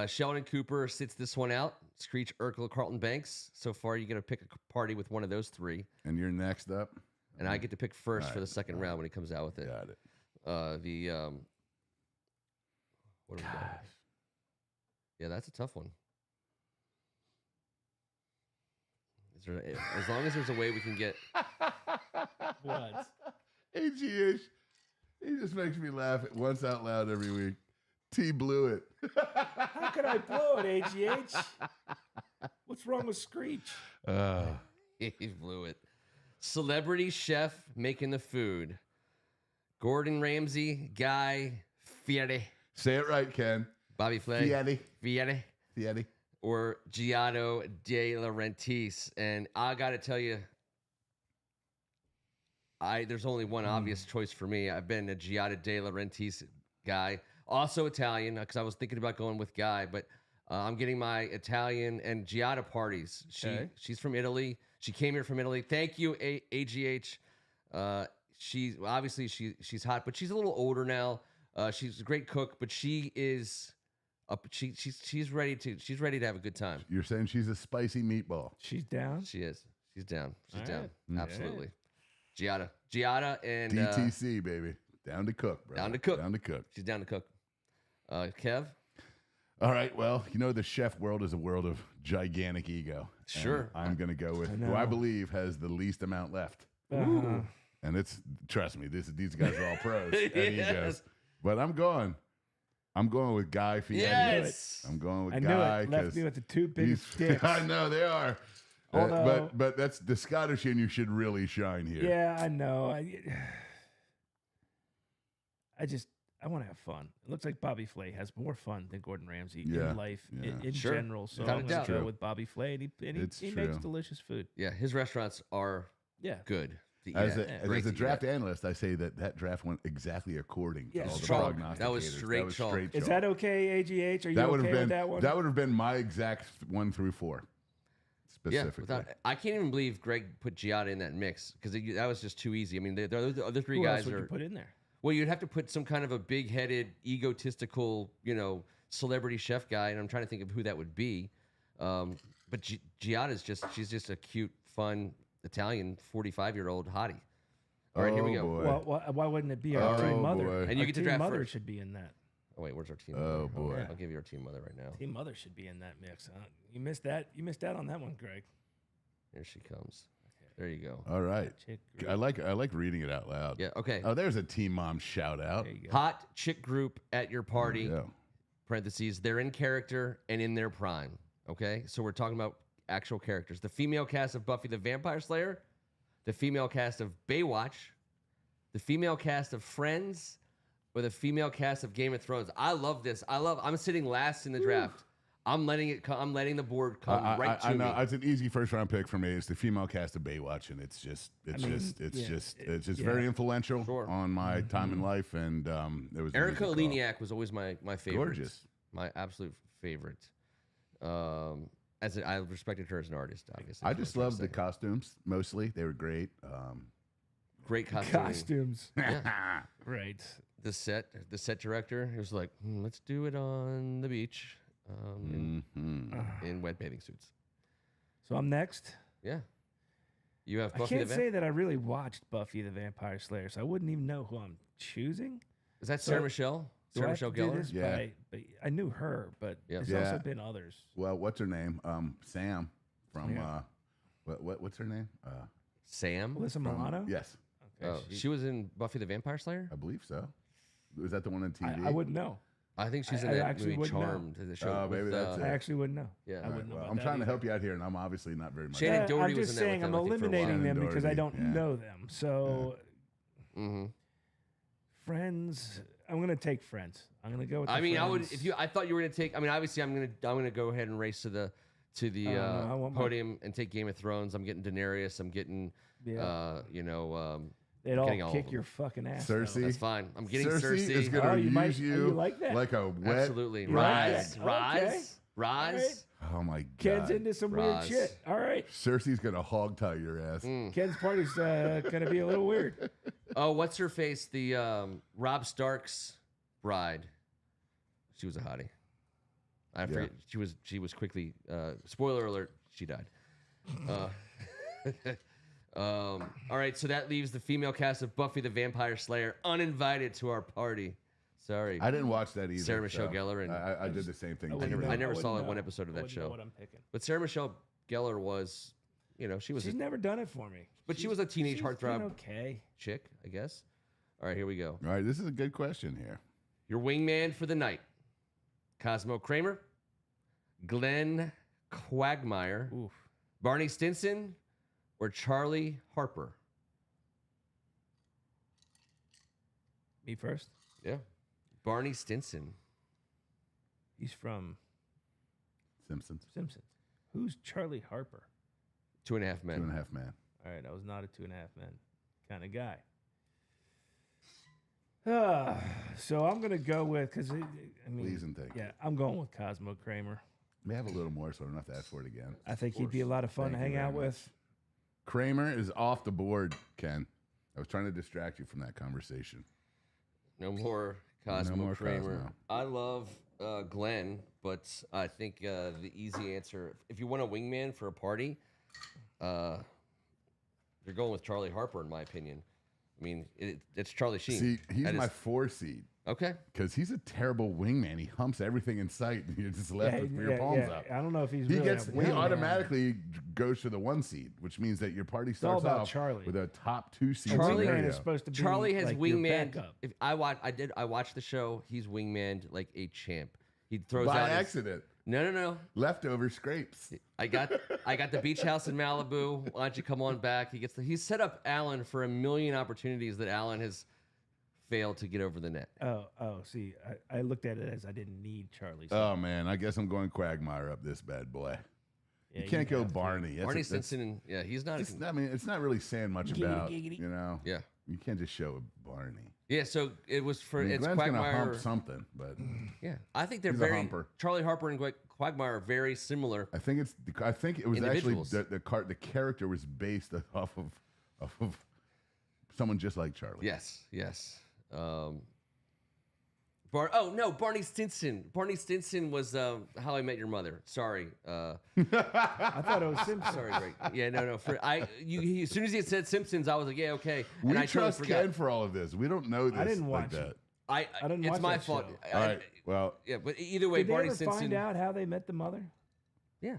Sheldon Cooper sits this one out. Screech, Urkel, Carlton Banks. So far, you're going to pick a party with one of those three. And you're next up? And I get to pick first for the second round when he comes out with it. Got it. What do we got? Yeah, that's a tough one. As long as there's a way we can get... What? AGH. He just makes me laugh once out loud every week. T blew it. How could I blow it, AGH? What's wrong with Screech? He blew it. Celebrity chef making the food. Gordon Ramsay, Guy Fieri. Say it right, Ken. Bobby Flay. Fieri. Or Giotto De Laurentiis. And I got to tell you, there's only one obvious choice for me. I've been a Giada De Laurentiis guy, also Italian, because I was thinking about going with Guy, but I'm getting my Italian and Giada parties. She's from Italy. She came here from Italy. Thank you, AGH. She's hot, but she's a little older now. She's a great cook, but she is she's ready to have a good time. You're saying she's a spicy meatball. She's down. She is. She's down. She's All down. right. Absolutely. Giada and DTC baby, down to cook, bro. Down to cook. Down to cook. She's down to cook. Kev. All right. Well, the chef world is a world of gigantic ego. Sure. I'm going to go with who I believe has the least amount left. Uh-huh. And trust me, these guys are all pros at Yes. egos. But I'm going with Guy Fieri. Yes. I'm going with I knew Guy. it. Left me with the two biggest dicks. I know they are. Although- but that's the Scottish in you should really shine here. Yeah, I know. I want to have fun. It looks like Bobby Flay has more fun than Gordon Ramsay Yeah, in life, yeah. in Sure. general. So Without I'm a going doubt. to go with Bobby Flay, and he It's makes true. delicious food. Yeah, his restaurants are Good. to eat As at. a, Great as a to eat draft at. analyst, I say that draft went exactly according to Yeah, all the chalk. prognosticators. That was straight chalk. straight Is chalk. that okay, AGH? Are you That would okay have been with that one? that would have been my exact 1 through 4 Yeah, specifically. I can't even believe Greg put Giada in that mix because that was just too easy. I mean, the other three Who else guys would are. you put in there? Well, you'd have to put some kind of a big-headed, egotistical, celebrity chef guy, and I'm trying to think of who that would be. But Giada's she's just a cute, fun Italian 45-year-old hottie. All right, here we go. Boy. Well, why wouldn't it be our team mother? boy. And you Our get to team draft mother first. should be in that. Oh wait, where's our team? Oh, mother? boy. I'll give you our team mother right now. Team mother should be in that mix. You missed that. You missed out on that one, Greg. Here she comes. There you go. All right. Chick I like reading it out loud. Yeah. Okay. Oh, there's a team mom shout out. There you go. Hot chick group at your party. Yeah. Parentheses. They're in character and in their prime. Okay. So we're talking about actual characters. The female cast of Buffy the Vampire Slayer, the female cast of Baywatch, the female cast of Friends, or the female cast of Game of Thrones. I love this. I'm sitting last in the draft. I'm letting the board come right to I know me. it's an easy first round pick for me. It's the female cast of Baywatch, and it's just very influential Sure. on my time in life, and it was an Erica easy call. Leniak was always my favorite. Gorgeous. My absolute favorite. I respected her as an artist, obviously. I That's just what I'm loved the saying. costumes mostly. They were great. Great costuming. Costumes. Yeah. Right. The set director, he was like, let's do it on the beach in wet bathing suits. So I'm next. Yeah. You have I Buffy can't the say that I really watched Buffy the Vampire Slayer, so I wouldn't even know who I'm choosing. Is that Sarah Michelle? Do Sarah I have Michelle to do Gellar? this Yeah. but I knew her, but Yeah. there's Yeah. also been others. Well, what's her name? Sam from Yeah. what's her name? Sam? Alyssa From- Milano? Yes, Okay, Oh, she was in Buffy the Vampire Slayer? I believe so. Was that the one on TV? I wouldn't know. I think she's in I that actually movie wouldn't know. Charmed. The show Oh, maybe with, that's it. I actually wouldn't know. Yeah. I All right, wouldn't know well, about I'm that trying to either. help you out here, and I'm obviously not very much. Shannon Doherty I'm was just in that saying with I'm them, I think, for a while. eliminating them Shannon because I Doherty, don't yeah. know them. So Mm-hmm. Friends, I'm gonna take Friends. I'm gonna go with. I the mean, I would Friends. if you. I thought you were gonna take. I mean, obviously, I'm gonna go ahead and race to the I want my- podium and take Game of Thrones. I'm getting Daenerys. I'm getting Yeah. They'd getting all all kick of your them. fucking ass. though. Cersei. That's fine. I'm getting Cersei is Cersei. going to Oh, you use might- you you like that? like a wet. Absolutely. You like Rise. that? Rise. Okay. Rise. Oh my god. Ken's into some weird Roz. shit. All right. Cersei's going to hog tie your ass. Ken's party's gonna be a little weird. Oh, what's her face? The Rob Stark's bride. She was a hottie. I forget. She was quickly. Spoiler alert. She died. All right, so that leaves the female cast of Buffy the Vampire Slayer uninvited to our party. Sorry, I didn't watch that either. Sarah Michelle Gellar and- I did the same thing. I to you. wouldn't I never know. saw wouldn't one know. episode of I that wouldn't show. know what I'm picking. But Sarah Michelle Gellar was, she was, She's never done it for me. but she was a teenage She's heartthrob been okay. chick, I guess. All right, here we go. All right, this is a good question here. Your wingman for the night: Cosmo Kramer, Glenn Quagmire, Oof. Barney Stinson, or Charlie Harper. Me first. Yeah, Barney Stinson. He's from Simpsons. Simpsons. Who's Charlie Harper? 2.5 Men. 2.5 Men. All right, I was not a 2.5 Men. kind of guy. So I'm gonna go with Please and thank you. Yeah, I'm going with Cosmo Kramer. May have a little more, so I don't have to ask for it again. I think he'd be a lot of fun to hang out with. Kramer is off the board, Ken. I was trying to distract you from that conversation. No more Cosmo Kramer. I love Glenn, but I think the easy answer, if you want a wingman for a party, you're going with Charlie Harper, in my opinion. I mean, it's Charlie Sheen. See, he's my 4 seed. Okay. Because he's a terrible wingman. He humps everything in sight, and you're just left with your palms up. I don't know if he's he really he automatically goes to the 1 seed, which means that your party starts off Charlie. with a top 2 seed. Wingman is supposed to be Charlie has like wingman. If I watched the show. He's wingman like a champ. He throws by out accident. No. Leftover scrapes. I got the beach house in Malibu. Why don't you come on back? He's set up Alan for a million opportunities that Alan has failed to get over the net. See, I looked at it as I didn't need Charlie. Oh man, I guess I'm going Quagmire up this bad boy. Yeah, you can't go Barney. Barney Stinson, he's not. It's not really saying much about, you know. Yeah. You can't just show Barney. Yeah, so it was for it's Glenn's Quagmire. Gonna hump something, but yeah, I think they're he's very. A humper. Charlie Harper and Quagmire are very similar. I think it was actually the character was based off of someone just like Charlie. Yes. Barney Stinson. Barney Stinson was How I Met Your Mother. Sorry. I thought it was Simpsons. Sorry, Greg. Yeah, no. As soon as he said Simpsons, I was like, yeah, okay. We and I trust totally Ken for all of this. We don't know this. I didn't watch that. it. I didn't watch It's my that fault. show. All right. Well. Yeah, but either way, Did Barney they ever Stinson. find out how they met the mother? Yeah.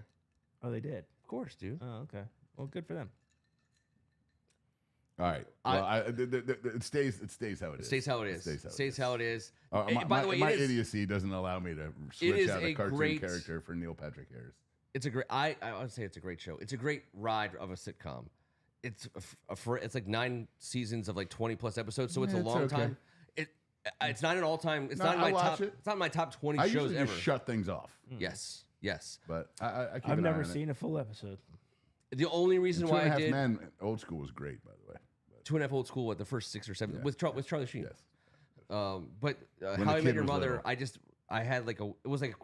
Oh, they did. Of course, dude. Oh, okay. Well, good for them. All right. Well, it stays how it is. It stays how it is. Stays how it is. By the way, my idiocy doesn't allow me to switch out a cartoon character for Neil Patrick Harris. It's a great. I would say it's a great show. It's a great ride of a sitcom. It's like 9 seasons of like 20+ episodes, so it's a long time. It's not an all-time. It's not in my top. It's not in my top 20 shows usually ever. Just shut things off. Yes. But I've never seen a full episode. The only reason why I did 2.5 Men Old School was great, by the way. 2.5 Old School, the first 6 or 7 with Charlie Sheen. Yes. But How I Met Your Mother, little. I had like it was like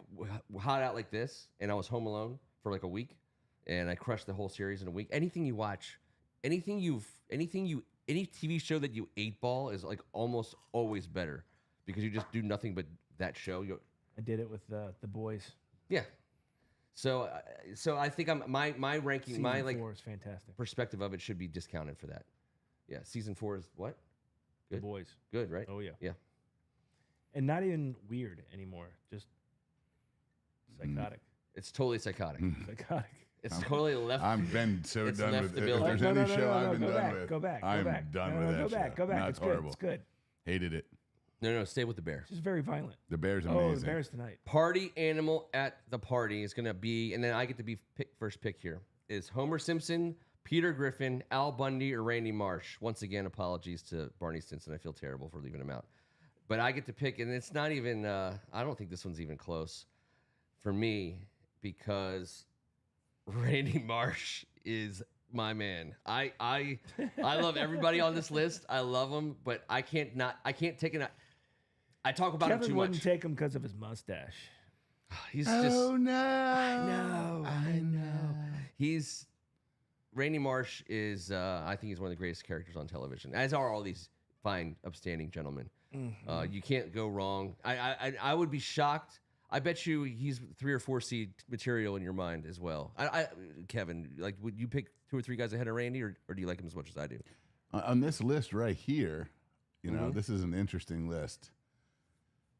hot out like this, and I was home alone for like a week, and I crushed the whole series in a week. Anything you watch, any TV show that you 8-ball is like almost always better because you just do nothing but that show. I did it with the boys. Yeah. So I think my ranking, Season my like 4 is fantastic. perspective of it should be discounted for that. Yeah, season 4 is what? Good. The boys. Good, right? Oh yeah. Yeah. And not even weird anymore. Just psychotic. It's totally psychotic. Psychotic. It's totally left. I've been so done with the it. building. If there's any show I've been done with, Go back. I'm done with that. Go back. No, It's good. horrible. It's good. Hated it. No, stay with the bear. It's just very violent. The Bear's amazing. Oh, the Bears tonight. Party animal at the party is going to be, and then I get to be first pick here, is Homer Simpson, Peter Griffin, Al Bundy, or Randy Marsh. Once again, apologies to Barney Stinson. I feel terrible for leaving him out. But I get to pick, and it's not even, I don't think this one's even close for me because Randy Marsh is my man. I love everybody on this list. I love them, but I can't take it. I talk about him too much. Kevin wouldn't take him because of his mustache. He's just. Oh no! I know. Randy Marsh is. I think he's one of the greatest characters on television, as are all these fine, upstanding gentlemen. Mm-hmm. You can't go wrong. I would be shocked. I bet you he's 3 or 4 seed material in your mind as well. Kevin, like, would you pick 2 or 3 guys ahead of Randy, or do you like him as much as I do? On this list right here, you know, this is an interesting list.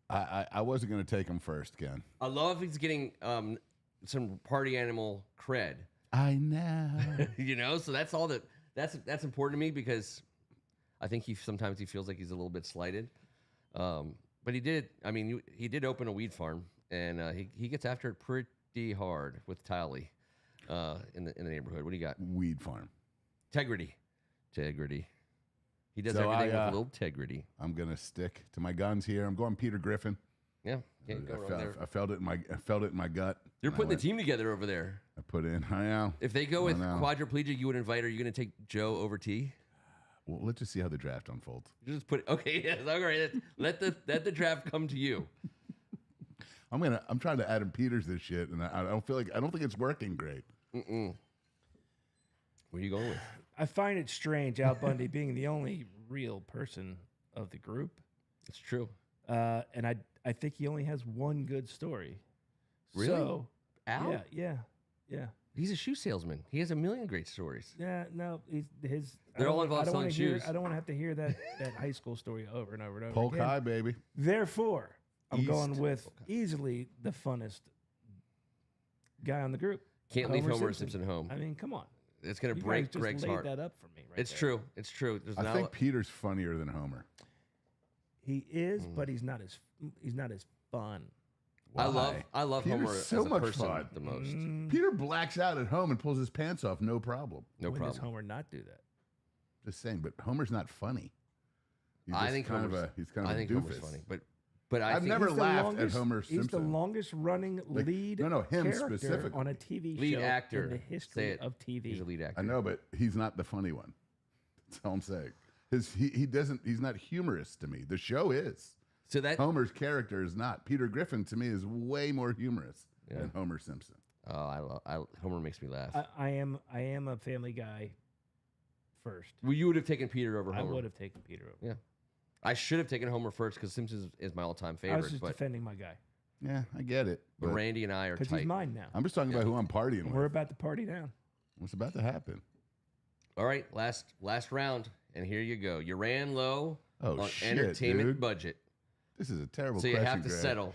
I wasn't going to take him first, Ken. I love he's getting some party animal cred. I know. You know, so that's all that's important to me because I think sometimes he feels like he's a little bit slighted. But he did. I mean, he did open a weed farm, and he gets after it pretty hard with Tiley in the neighborhood. What do you got? Weed farm. Integrity. He does everything with a little integrity. I'm gonna stick to my guns here. I'm going Peter Griffin. Yeah, can't go wrong there. I felt it in my gut. You're putting the team together over there. I put in. I know. If they go with quadriplegic, you would invite. Are you going to take Joe over T? Well, let's just see how the draft unfolds. Just put okay. Yes, all right. Let the draft come to you. I'm trying to Adam Peters this shit, and I don't think it's working great. Where are you going with? I find it strange Al Bundy being the only real person of the group. It's true. And I think he only has one good story. Really? So, Al? Yeah. He's a shoe salesman. He has a million great stories. Yeah, no, They're all involved selling shoes. I don't want to have to hear that high school story over and over and over Polk again. High, baby. Therefore, I'm East. going with easily the funnest guy on the group. Can't leave Homer Simpson home. I mean, come on. It's going to You break guys just Greg's laid heart. that up for me right It's there. true. It's true. There's I think Peter's funnier than Homer. He is, but he's not as fun. Why? I love Peter's Homer so as a much person fun. the most. Peter blacks out at home and pulls his pants off, no problem. No When problem. does Homer not do that? Just saying, but Homer's not funny. He's I just think kind Homer's of a he's kind of I think a doofus. Homer's funny, but I I've think never He's the laughed longest- at Homer He's the Simpson. longest running lead him character specifically. on a TV Lead show actor. in the Say history it. of TV. he's a lead actor. I know, but he's not the funny one. That's all I'm saying. He's not humorous to me. The show is. So that Homer's character is not. Peter Griffin to me is way more humorous than Homer Simpson. Homer makes me laugh. I am a Family Guy first. Well, you would have taken Peter over I Homer. would have taken Peter over. Yeah. I should have taken Homer first because Simpsons is my all-time I was favorite. just But defending my guy Yeah, I get it. but Randy and I are because tight. he's mine now. I'm just talking about who I'm partying And with. we're about to party now. What's about to happen? All right, last round, and here you go. You ran low Oh, on shit, entertainment dude. budget, This is a terrible so question. you have to Greg. settle.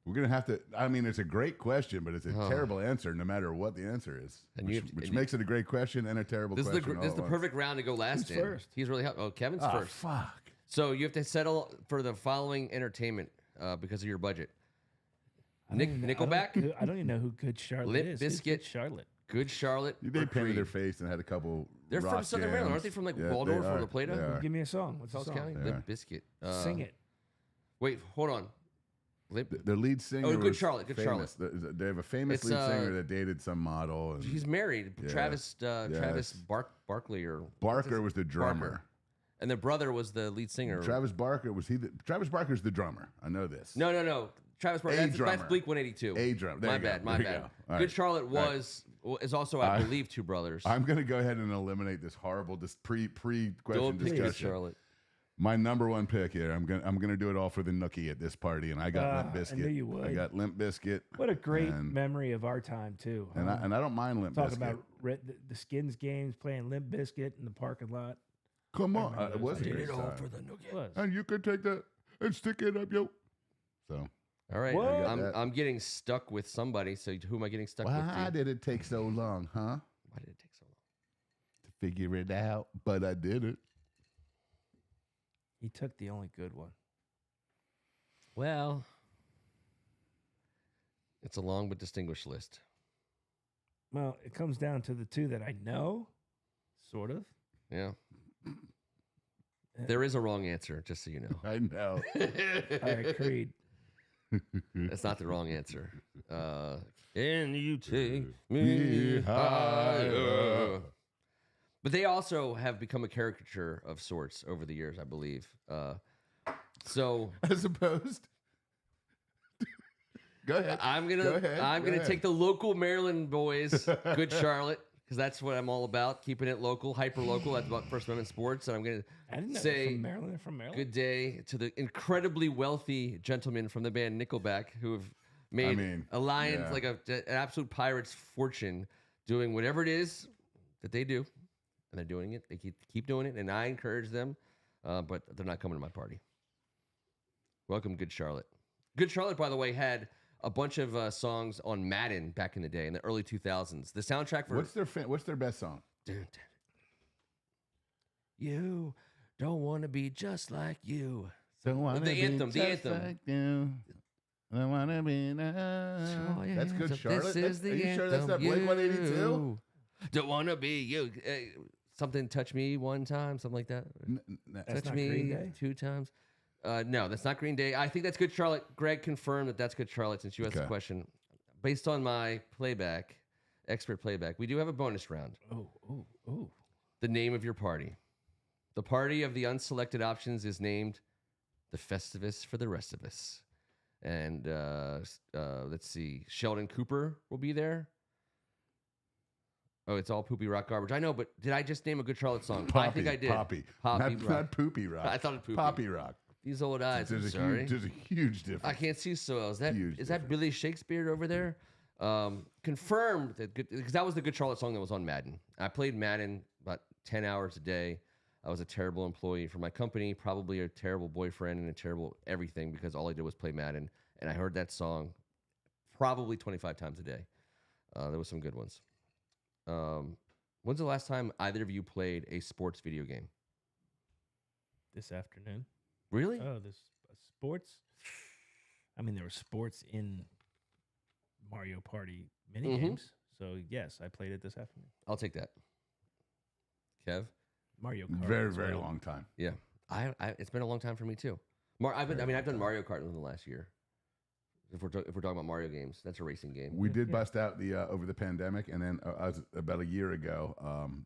We're going to have to. I mean, it's a great question, but it's a terrible answer no matter what the answer is. And Which makes it a great question and a terrible This is question. the this is the perfect round to go last Who's in. first? He's really helped. Oh, Kevin's Oh, first. fuck. So you have to settle for the following entertainment because of your budget. Nickelback, I don't even know who Good Charlotte Limp is. Who's Bizkit. Good Charlotte. Good Charlotte. They or painted their Creed? face and had a couple. They're from rock Southern Maryland, aren't jams. they? From like Yeah, Waldorf they or are. La Plata? They are. Give me a song. What's the Falls song? County. They Limp are. Bizkit. Sing it. Wait, hold on. Limp. The lead singer. Oh, Good was Charlotte, Good famous. They have a famous It's, lead singer that dated some model. And He's married. Yeah. Travis Yes. Barkley or Barker was the drummer. Barker. And the brother was the lead singer. Travis Barker was he? Travis Barker's the drummer. I know this. No. Travis Barker. That's drummer. Blink 182. A drummer. There My you go. bad. My There you bad. go. All Good right. Charlotte is also, I believe, two brothers. I'm going to go ahead and eliminate this horrible, this pre-question Don't pick discussion. Good Charlotte. My number one pick here. I'm gonna do it all for the nookie at this party, and I got Limp Bizkit. I knew you would. I got Limp Bizkit. What a great memory of our time too. And I don't mind Limp Talk Bizkit. about the Skins games, playing Limp Bizkit in the parking lot. Come on, it was a Did great it all time. for the nookie. Was. And you could take that and stick it up, yo. So All right. What? I'm getting stuck with somebody. So who am I getting stuck with? why Dude? did it take so long, huh? Why did it take so long? To figure it out, but I did it. He took the only good one. Well, it's a long but distinguished list. Well, it comes down to the two that I know, sort of. Yeah. There is a wrong answer, just so you know. I know. All right, Creed. That's not the wrong answer. Can you take Me me higher? higher? But they also have become a caricature of sorts over the years, I believe. So As opposed. Go ahead. I'm Go ahead. gonna take the local Maryland boys, Good Charlotte, because that's what I'm all about, keeping it local, hyper local. That's about First Amendment sports, and I'm gonna I didn't know say from Maryland. They're from Maryland. good day to the incredibly wealthy gentlemen from the band Nickelback who have made a lion yeah. like an absolute pirate's fortune doing whatever it is that they do, and they're doing it. They keep doing it, and I encourage them, but they're not coming to my party. Welcome, Good Charlotte. Good Charlotte, by the way, had a bunch of songs on Madden back in the day, in the early 2000s. The soundtrack for What's their best song? You don't want to be just like you. Don't wanna The be anthem, the just anthem. like you. I wanna be That's Good Charlotte. This is Are the you sure that's not anthem. Blink 182? Don't wanna be you. Something touch me one time, something like that. That's Touch not me Green Day? 2 times. No, that's not Green Day. I think that's Good Charlotte. Greg confirmed that that's Good Charlotte since you asked the question. Based on my playback, expert playback, we do have a bonus round. Oh. The name of your party. The party of the unselected options is named the Festivus for the rest of us. And let's see, Sheldon Cooper will be there. Oh, it's all poopy rock garbage. I know, but did I just name a Good Charlotte song? Poppy, I think I did. Poppy not poopy rock. I thought it poopy. Poppy rock. These old eyes. There's a huge difference. I can't see so well. Is that Billy Shakespeare over there? Confirmed that because that was the Good Charlotte song that was on Madden. I played Madden about 10 hours a day. I was a terrible employee for my company, probably a terrible boyfriend and a terrible everything because all I did was play Madden. And I heard that song probably 25 times a day. There was some good ones. When's the last time either of you played a sports video game? This afternoon. Really? Oh, this sports? I mean, there were sports in Mario Party mini games. So, yes, I played it this afternoon. I'll take that. Kev? Mario Kart. Very, very long time. Yeah. It's been a long time for me, too. I've done Mario Kart in the last year. If we're talking about Mario games, that's a racing game. We did bust out the over the pandemic, and then about a year ago,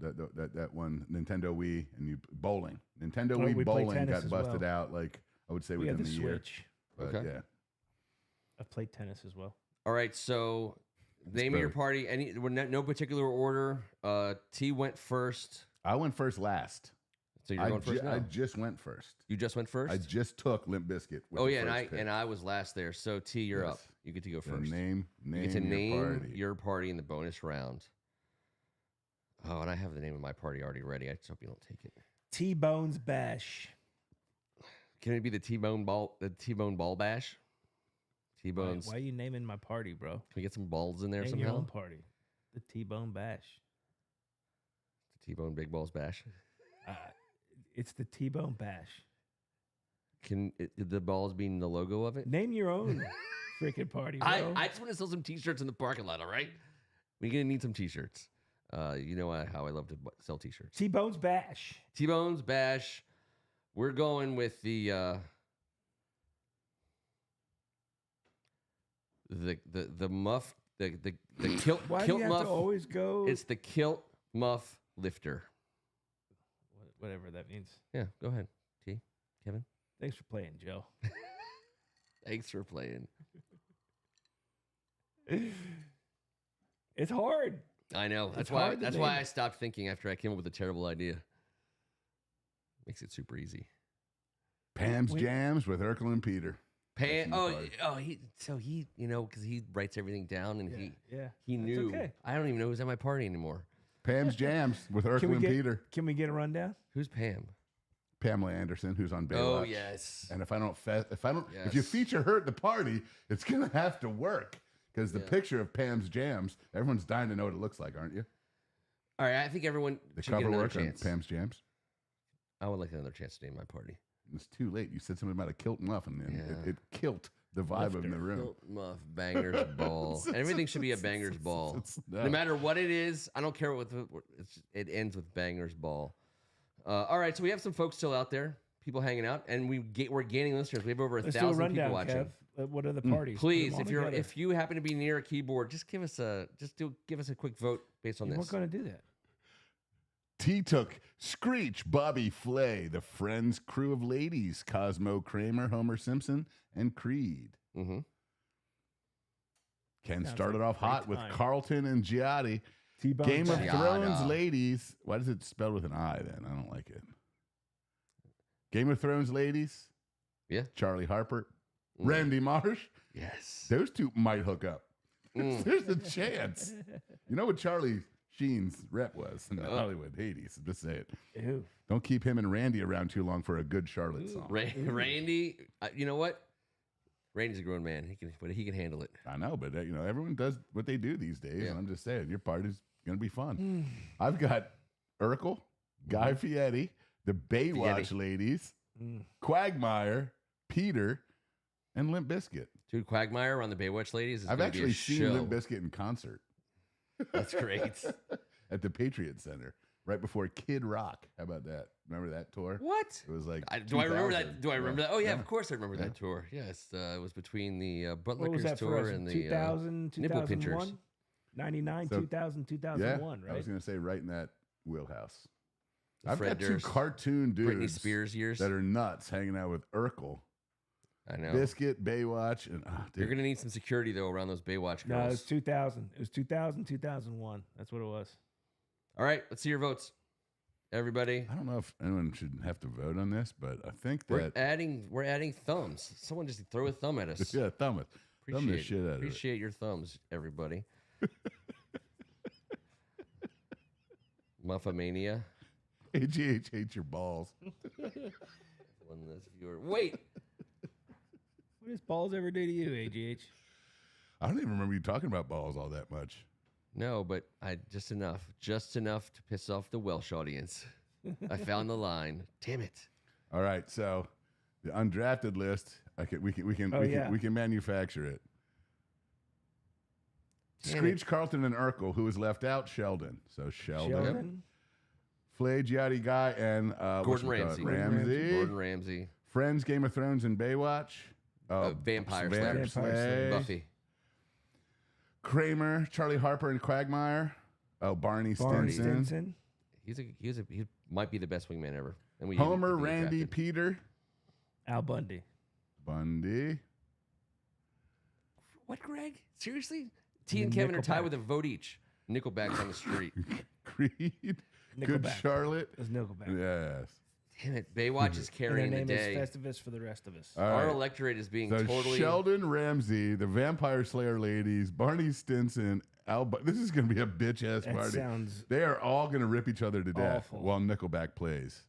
that one Nintendo Wii and bowling. Nintendo Wii bowling got busted out. Like I would say we within had the year. Switch. But Okay. Yeah, I've played tennis as well. All right, so name of your party. No particular order. T went first. I went first last. So you're going first now. I just went first. You just went first? I just took Limp Bizkit. Oh yeah, and I was last there. So T, you're up. You get to go first. Name you get to your name party. your party in the bonus round. Oh, and I have the name of my party already ready. I just hope you don't take it. T-Bone's Bash. Can it be the T-Bone Ball Bash? T-Bones. Why are you naming my party, bro? Can we get some balls in there Name somehow? your own party. The T-Bone Bash. The T-Bone Big Balls Bash. It's the T-Bone Bash. Can the balls being the logo of it? Name your own freaking party, bro. I just want to sell some T-shirts in the parking lot, all right? We're going to need some T-shirts. You know how I love to sell T-shirts. T-Bone's Bash. T-Bone's Bash. We're going with the muff, the kilt. Why kilt do you muff. have to always go? It's the kilt muff lifter. Whatever that means. Yeah, go ahead, T. Kevin. Thanks for playing, Joe. Thanks for playing. It's hard. I know. That's why I stopped thinking after I came up with a terrible idea. Makes it super easy. Pam's Jams with Urkel and Peter. Because he writes everything down and he knew. Okay. I don't even know who's at my party anymore. Pam's Jams with Urkel and Peter. Can we get a rundown? Who's Pam? Pamela Anderson, who's on Baywatch. Oh yes. And if you feature her at the party, it's gonna have to work because the picture of Pam's Jams, everyone's dying to know what it looks like, aren't you? All right, I think everyone should get another chance. On Pam's Jams. I would like another chance to name my party. It's too late. You said something about a kilt muff, and it kilt the vibe in the room. Kilt muff, bangers ball. Everything should be a bangers ball. No matter what it is, I don't care what it ends with bangers ball. All right, so we have some folks still out there, people hanging out, and we're gaining listeners. We have over 1,000 people watching. Kev. What are the parties? Please, if you happen to be near a keyboard, just give us a quick vote based on this. We're going to do that. T took Screech, Bobby Flay, the Friends crew of ladies, Cosmo Kramer, Homer Simpson, and Creed. Mm-hmm. Ken started off hot with Carlton and Giotti. T-Bone Game of Thrones ladies. Why does it spell with an I then? I don't like it. Game of Thrones ladies. Yeah. Charlie Harper. Randy Marsh. Yes. Those two might hook up. There's a chance. You know what Charlie Sheen's rep was in the Hollywood Hades. Just say it. Ew. Don't keep him and Randy around too long for a good Charlotte song. Randy, you know what? Randy's a grown man. He can handle it. I know, but everyone does what they do these days. Yeah. And I'm just saying, your party's gonna be fun. I've got Urkel, Guy Fieri, the Baywatch ladies, Quagmire, Peter, and Limp Bizkit. Dude, Quagmire on the Baywatch ladies. I've actually seen Limp Bizkit in concert. That's great. At the Patriot Center, right before Kid Rock. How about that? Remember that tour? What? It was like. Do I remember that? Do I remember that? Oh yeah, of course I remember that tour. Yes, it was between the Butt Lickers tour and the 2000, Nipple Pinchers. 99, 2000, 2001, right? I was going to say right in that wheelhouse. I've Fred got Durst, two cartoon Britney dudes Spears years. that are nuts hanging out with Urkel. I know. Biscuit, Baywatch, and You're going to need some security, though, around those Baywatch girls. No, it was 2000. It was 2000, 2001. That's what it was. All right, let's see your votes. Everybody. I don't know if anyone should have to vote on this, but I think that We're adding thumbs. Someone just throw a thumb at us. yeah, thumb it. Thumb the shit out of it. Appreciate your thumbs, everybody. Muffamania. AGH hates your balls. One less viewer. Wait. What does balls ever do to you, AGH? I don't even remember you talking about balls all that much. No, but I just enough to piss off the Welsh audience. I found the line. Damn it. All right, so the undrafted list, we can manufacture it. Screech, Carlton, and Urkel. Who was left out? Sheldon. So Sheldon. Flay, Giatti Guy, and Gordon Ramsay. Gordon Ramsay. Friends, Game of Thrones, and Baywatch. Vampire Slayer. Buffy. Kramer, Charlie Harper, and Quagmire. Oh, Barney Stinson. He might be the best wingman ever. And Homer, Randy, Peter. Al Bundy. What, Greg? Seriously? T and Kevin are tied with a vote each. Nickelback's on the street. Creed. Good Charlotte. It was Nickelback. Yes. Damn it. Baywatch is carrying the day. Is Festivus for the rest of us. Our electorate is being totally... Sheldon Ramsay, the Vampire Slayer ladies, Barney Stinson, this is going to be a bitch-ass party. They are all going to rip each other to death while Nickelback plays.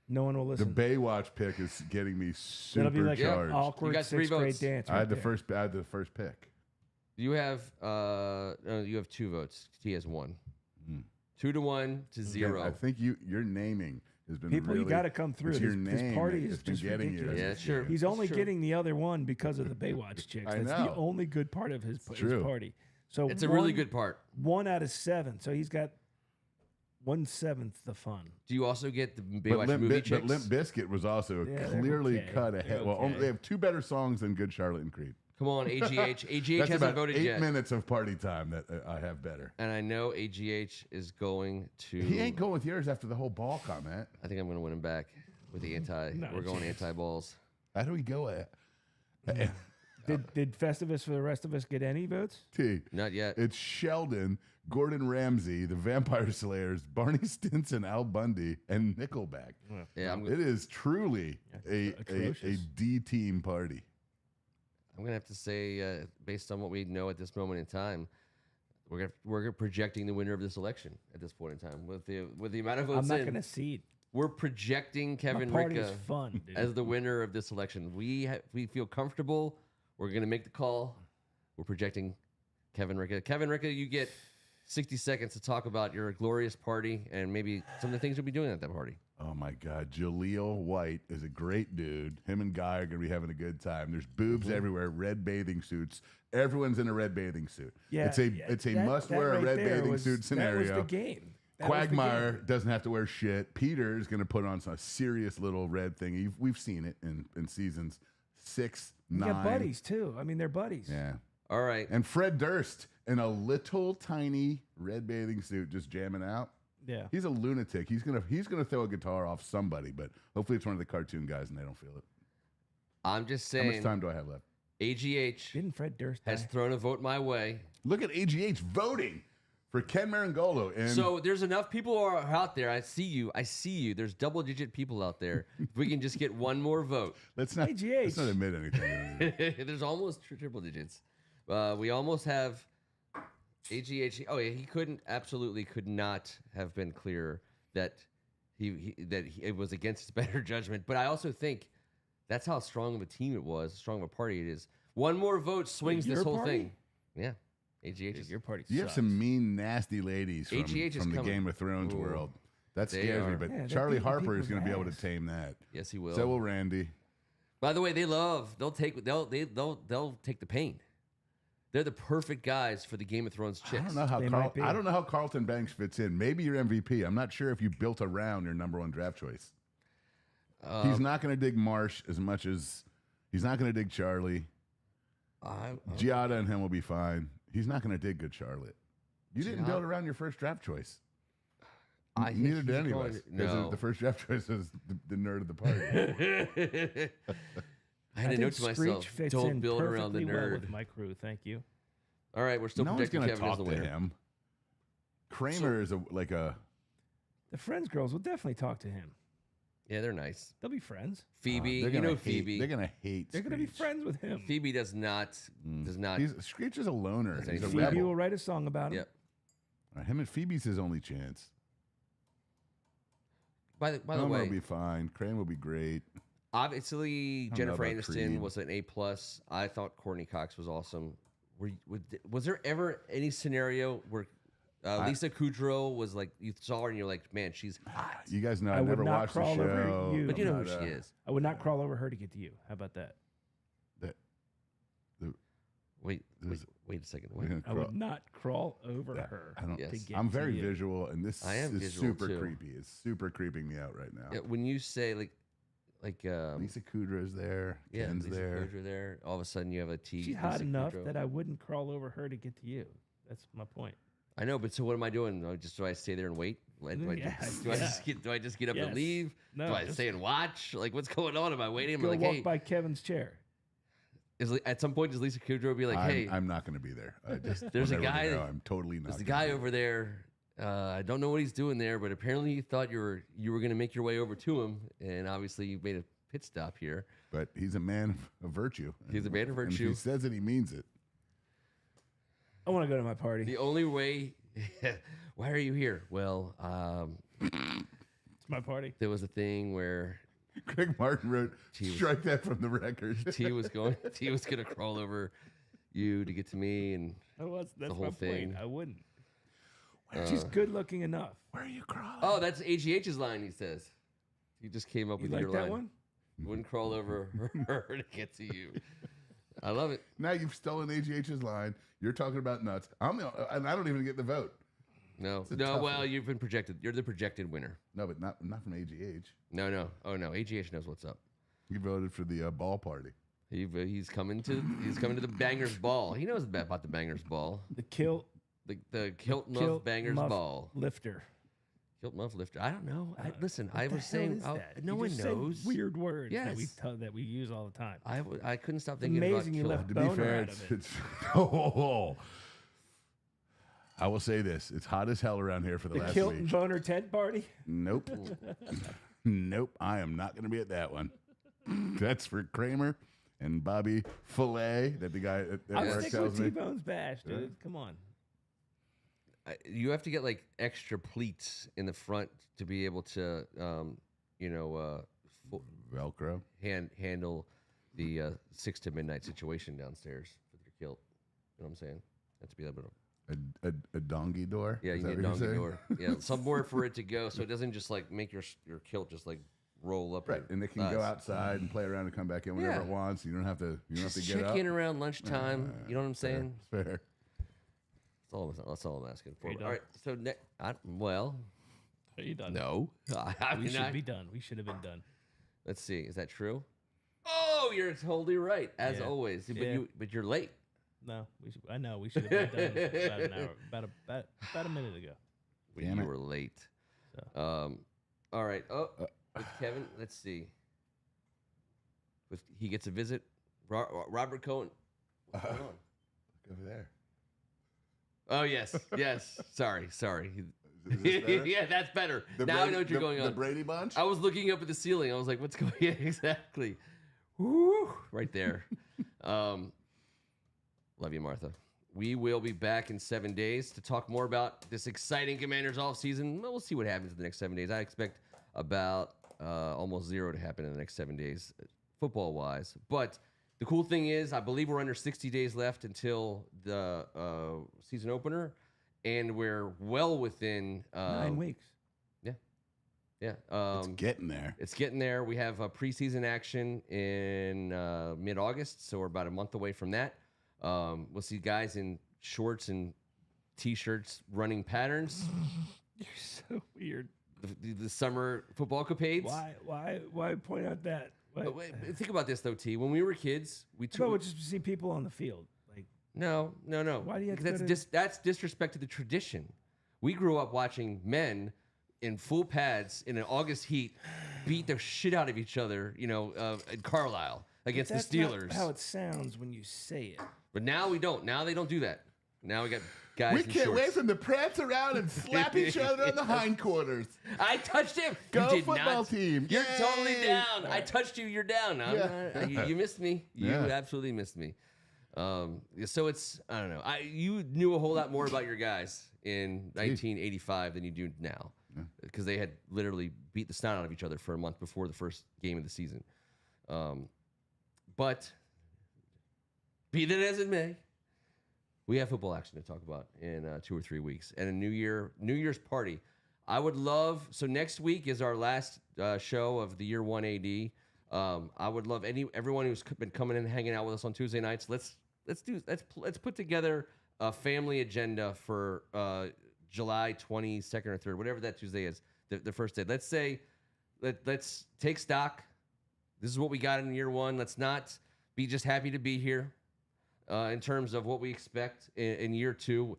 No one will listen. The Baywatch pick is getting me super It'll be like charged. An awkward sixth-grade dance. I had the first pick. You have 2 votes. T has 1. 2-1 to 0. I think your naming has been people. Really, you got to come through. This party is just ridiculous. Yeah, sure. He's only getting the other one because of the Baywatch chicks. That's the only good part of his party. So it's a really good part. 1 out of 7. So he's got 1/7 the fun. Do you also get the Baywatch movie chicks? But Limp Bizkit was also clearly cut ahead. Well, they have 2 better songs than Good Charlotte and Creed. Come on, AGH. AGH That's hasn't about voted 8 yet. minutes of party time that I have better. And I know AGH is going to... He ain't going with yours after the whole ball comment. I think I'm going to win him back with the anti. We're going anti-balls. How do we go at? Did Festivus for the rest of us get any votes? Not yet. It's Sheldon, Gordon Ramsay, the Vampire Slayers, Barney Stinson, Al Bundy, and Nickelback. Yeah, it is truly a D-team party. I'm gonna have to say, based on what we know at this moment in time, we're projecting the winner of this election at this point in time with the amount of votes. I'm not gonna cede. We're projecting Kevin Ricca as the winner of this election. We feel comfortable. We're gonna make the call. We're projecting Kevin Ricca. Kevin Ricca, you get 60 seconds to talk about your glorious party and maybe some of the things you'll be doing at that party. Oh, my God. Jaleel White is a great dude. Him and Guy are going to be having a good time. There's boobs everywhere, red bathing suits. Everyone's in a red bathing suit. Yeah, it's a must-wear a red bathing suit scenario. That was the game. Quagmire doesn't have to wear shit. Peter is going to put on a serious little red thing. We've seen it in seasons 6, 9. You got buddies, too. I mean, they're buddies. Yeah. All right. And Fred Durst in a little tiny red bathing suit just jamming out. Yeah. He's a lunatic. He's gonna throw a guitar off somebody, but hopefully it's one of the cartoon guys and they don't feel it. I'm just saying. How much time do I have left? AGH Didn't Fred Durst has thrown a vote my way. Look at AGH voting for Ken Meringolo. And so there's enough people are out there. I see you. There's double-digit people out there. If we can just get one more vote. Let's not admit anything. There's almost triple digits. We almost have AGH. Oh yeah, he could not have been clearer that it was against his better judgment. But I also think that's how strong of a team it was, strong of a party it is. One more vote swings this whole thing. Yeah, AGH is your party. You have some mean, nasty ladies from the Game of Thrones world. That scares me. But Charlie Harper is going to be able to tame that. Yes, he will. So will Randy. By the way, they'll take the pain. They're the perfect guys for the Game of Thrones chicks. I don't know how Carlton Banks fits in. Maybe your MVP. I'm not sure if you built around your number 1 draft choice. He's not going to dig Marsh as much as he's not going to dig Charlie. Giada and him will be fine. He's not going to dig Good Charlotte. You didn't build around your first draft choice. Neither did any of us. No. The first draft choice was the nerd of the party. I had a note to myself, don't build around the nerd. Well with my crew, thank you. All right, we're still projecting Kevin as the winner. Him. Kramer is like a... The Friends girls will definitely talk to him. Yeah, they're nice. They'll be friends. Phoebe, Phoebe. They're gonna hate. They're gonna be friends with him. Phoebe does not. Screech is a loner. He's a Phoebe rebel. will write a song about him. Yep. Him and Phoebe's his only chance. By the way, will be fine. Kramer will be great. Obviously, Jennifer Aniston was an A+. I thought Courtney Cox was awesome. Was there ever any scenario where Lisa Kudrow was like, you saw her and you're like, man, she's hot? You guys know I never watched the show. But you know who she is. I would not crawl over her to get to you. How about that? Wait a second. I would not crawl over her to get I'm very to you. visual, and this is super creepy. It's super creeping me out right now. Yeah, when you say like Lisa Kudra's there, Ken's Lisa there. Kudrow there. All of a sudden, you have a T. She's hot enough that I wouldn't crawl over her to get to you. That's my point. I know, but so what am I doing? Do I stay there and wait? Do I just get up and leave? No, do I stay and watch? Like, what's going on? Am I waiting? Go walk by Kevin's chair. At some point, does Lisa Kudrow be like, "Hey, I'm not going to be there. There's a guy. I'm totally not. There's a guy over there. I don't know what he's doing there, but apparently you thought you were going to make your way over to him, and obviously you made a pit stop here. But he's a man of virtue. He's a man of virtue. And if he says it, he means it. I want to go to my party. The only way. Why are you here? Well, it's my party. There was a thing where Craig Martin wrote, "Strike that from the record." T was going to crawl over you to get to me, and that's the whole thing. Point. I wouldn't. She's good looking enough. Where are you crawling? Oh, that's AGH's line. He says he just came up with your line. That one? Wouldn't crawl over her to get to you. I love it. Now you've stolen AGH's line. You're talking about nuts. And I don't even get the vote. No. Well, you've been projected. You're the projected winner. No, but not from AGH. No. Oh no, AGH knows what's up. He voted for the ball party. He's coming to the Bangers Ball. He knows about the Bangers Ball. The kilt. The kilt muff Bangers Ball lifter. Kilt muff lifter. I don't know. Listen, I was saying no one knows weird words yes. that we use all the time. I couldn't stop thinking amazing about you left To be fair, out of it. I will say this: it's hot as hell around here for the last week. The kilt and boner tent party. Nope. Nope. I am not going to be at that one. That's for Kramer and Bobby Filet. That the guy at work tells me. T-Bone's bash, dude. Yeah. Come on. You have to get like extra pleats in the front to be able to, Velcro handle the 6 to midnight situation downstairs with your kilt. You know what I'm saying? Have to be able to. A dongy door. Yeah, you need a dongy door. Yeah, somewhere for it to go, so it doesn't just like make your kilt just like roll up. Right, and they can go outside and play around and come back in whenever it wants. You don't have to. You don't have to get up. Check in around lunchtime. You know what I'm saying? Fair. That's all I'm asking for. All right. So well. Are you done? No. We should be done. We should have been done. Let's see. Is that true? Oh, you're totally right, as always. But you're late. No, I know we should have been done about an hour, about a minute ago. You were late. So. All right. Oh, with Kevin, let's see. He gets a visit. Robert Cohen. What's going on? Look over there. Oh yes. Sorry. Yeah, that's better. I know what you're going on. The Brady Bunch. I was looking up at the ceiling. I was like, "What's going?" Yeah, exactly. Woo! Right there. Love you, Martha. We will be back in 7 days to talk more about this exciting Commanders offseason. We'll see what happens in the next 7 days. I expect about almost zero to happen in the next 7 days, football-wise. But the cool thing is, I believe we're under 60 days left until the season opener, and we're well within 9 weeks. Yeah. It's getting there. It's getting there. We have preseason action in mid-August, so we're about a month away from that. We'll see guys in shorts and T-shirts running patterns. You're so weird. The summer football capades. Why point out that? Wait, think about this though, T. When we were kids, we just see people on the field. Like no. Why do you have that's disrespect to the tradition. We grew up watching men in full pads in an August heat beat the shit out of each other, in Carlisle against the Steelers. That's not how it sounds when you say it. But now we don't. Now they don't do that. Now we got guys. We can't wait for them to prance around and slap each other on the hindquarters. I touched him. Go you did football not. team. You're Yay! totally down. I touched you. You're down. You missed me. You absolutely missed me. So it's, I don't know. You knew a whole lot more about your guys in 1985 than you do now, because they had literally beat the snot out of each other for a month before the first game of the season. But be that as it may, we have football action to talk about in 2 or 3 weeks, and a New Year's party. I would love. So next week is our last show of the year one AD. I would love everyone who's been coming in and hanging out with us on Tuesday nights. Let's put together a family agenda for July 22nd or 3rd, whatever that Tuesday is, the first day. Let's say let's take stock. This is what we got in year one. Let's not be just happy to be here. In terms of what we expect in year two,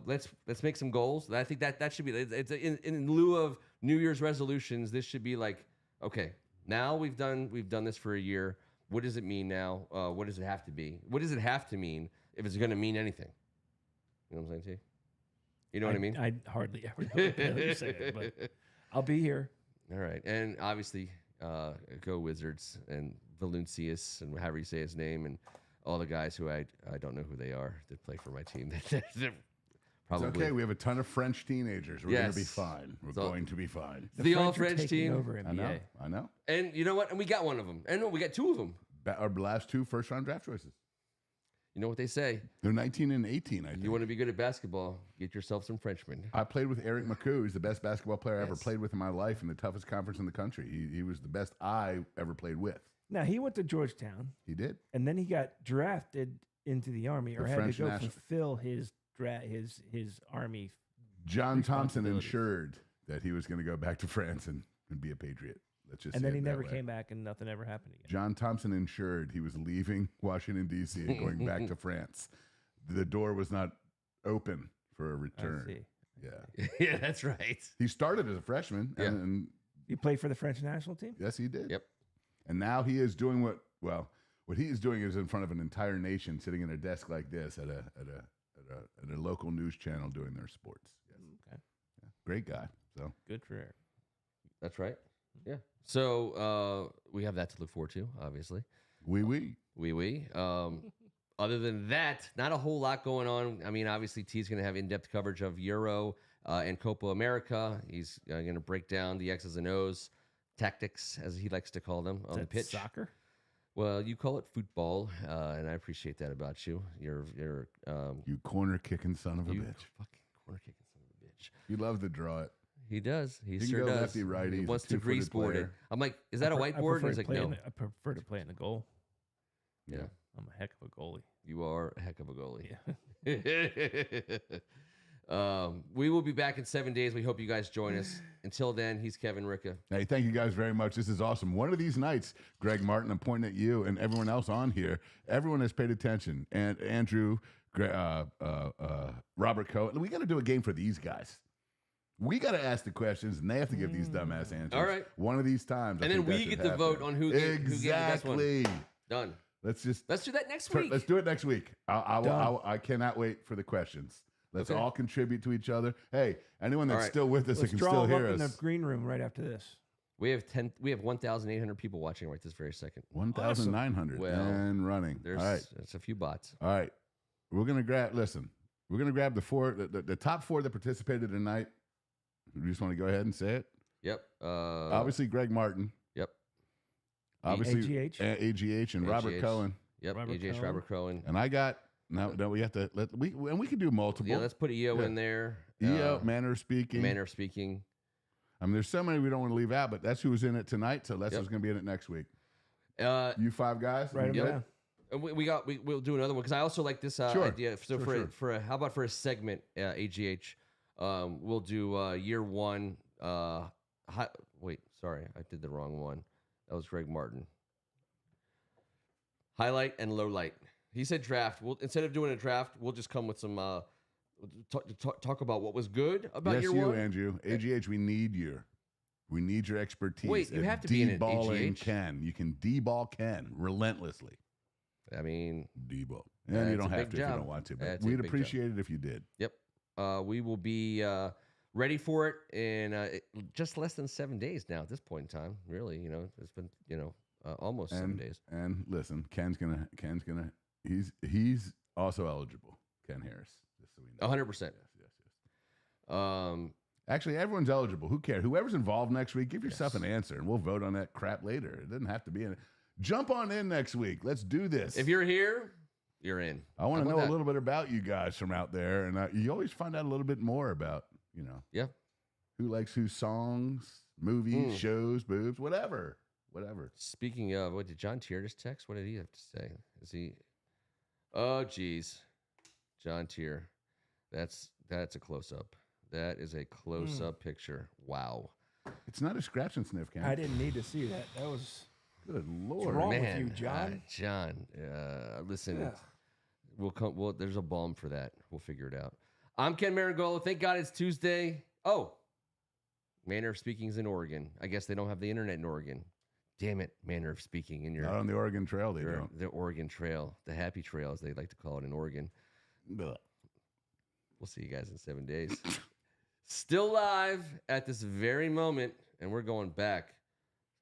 let's make some goals. I think that should be it's in lieu of New Year's resolutions. This should be like, okay, now we've done this for a year. What does it mean now? What does it have to be? What does it have to mean if it's going to mean anything? You know what I'm saying, T? You know what I mean? I hardly ever know what you're saying, but I'll be here. All right, and obviously, go Wizards and Valuncius and however you say his name, and all the guys who I don't know who they are that play for my team. Probably. It's okay. We have a ton of French teenagers. We're going to be fine. We're going to be fine. The all French team. Over NBA. I know. And you know what? And we got one of them. And no, we got two of them. Our last 2 first-round draft choices. You know what they say? They're 19 and 18, I think. You want to be good at basketball, get yourself some Frenchmen. I played with Eric McCoo. He's the best basketball player I ever played with in my life in the toughest conference in the country. He was the best I ever played with. Now, he went to Georgetown. He did. And then he got drafted into the Army, or had to go fulfill his Army. John Thompson ensured that he was going to go back to France and be a Patriot. Let's just. And then he never came back, and nothing ever happened again. John Thompson ensured he was leaving Washington, D.C. and going back to France. The door was not open for a return. I see. Yeah. Yeah, that's right. He started as a freshman. Yeah. And he played for the French national team? Yes, he did. Yep. And now he is doing what he is doing is in front of an entire nation, sitting in a desk like this at a local news channel doing their sports. Yes. Okay. Yeah. Great guy. So good for Eric. That's right. Yeah. So we have that to look forward to, obviously. Oui. Other than that, not a whole lot going on. I mean, obviously, T's going to have in-depth coverage of Euro and Copa America. He's going to break down the X's and O's tactics, as he likes to call them, on the pitch. Soccer? Well, you call it football, and I appreciate that about you. You're you corner kicking son of a bitch. Fucking corner kicking son of a bitch. You love to draw it. He does. He can sure go does. lefty, righty. He wants to grease board it. I'm like, is that a whiteboard? And he's like, no. I prefer to play in the goal. Yeah. I'm a heck of a goalie. You are a heck of a goalie. Yeah. We will be back in 7 days. We hope you guys join us. Until then, he's Kevin Ricca. Hey, thank you guys very much. This is awesome. One of these nights, Greg Martin, I'm pointing at you and everyone else on here. Everyone has paid attention. And Andrew, Robert Cohen. We got to do a game for these guys. We got to ask the questions, and they have to give these dumbass answers. All right. One of these times. And then we get to vote on who gave the best one. Done. Let's do that next week. Let's do it next week. I cannot wait for the questions. Let's all contribute to each other. Hey, anyone that's still with us, that can still hear us. In the green room right after this. We have 1,800 people watching right this very second. 1,900 and running. All right, that's a few bots. All right, we're gonna grab. Listen, we're gonna grab the top 4 that participated tonight. You just want to go ahead and say it? Yep. Obviously, Greg Martin. Yep. Obviously, AGH and Robert Cohen. Yep. AGH, Robert Cohen. And I got. No, we have to we can do multiple. Yeah, let's put EO in there. EO, manner of speaking. Manner of speaking. I mean, there's so many we don't want to leave out, but that's who's in it tonight. So that's who's going to be in it next week. You 5 guys, right? Yeah. We'll do another one because I also like this idea. So how about for a segment, AGH, we'll do year one. Wait, sorry, I did the wrong one. That was Greg Martin. Highlight and low light. He said draft. Instead of doing a draft, we'll just come with some talk about what was good about yes, year you, one? Andrew. AGH, we need your expertise. Wait, you have to be in an deballing AGH? Ken. You can deball Ken relentlessly. I mean, Deball. And you don't have to if you job. don't want to, but That's a we'd big appreciate it if you did. Yep. We will be ready for it in just less than 7 days now at this point in time. Really, it's been, almost 7 days. And listen, Ken's gonna. He's also eligible. Ken Harris, just so we know. 100%. Yes. Actually, everyone's eligible. Who cares? Whoever's involved next week, give yourself an answer, and we'll vote on that crap later. It doesn't have to be in it. Jump on in next week. Let's do this. If you're here, you're in. I want to know a little bit about you guys from out there, and you always find out a little bit more about, yeah, who likes whose songs, movies, shows, boobs, whatever. Speaking of, what did John Tier just text? What did he have to say? Is he? Oh, geez, John Tier. That's a close up. That is a close up picture. Wow. It's not a scratch and sniff, Ken. I didn't need to see that. That was good Lord. What's wrong Man, with you, John? John, listen. Yeah. We'll come. Well, there's a balm for that. We'll figure it out. I'm Ken Meringolo. Thank God it's Tuesday. Oh, Manner of Speaking's in Oregon. I guess they don't have the internet in Oregon. Damn it, Manner of Speaking in your Not on the Oregon Trail. They don't. The Oregon Trail, the Happy Trail, as they like to call it in Oregon. Blah. We'll see you guys in 7 days. Still live at this very moment, and we're going back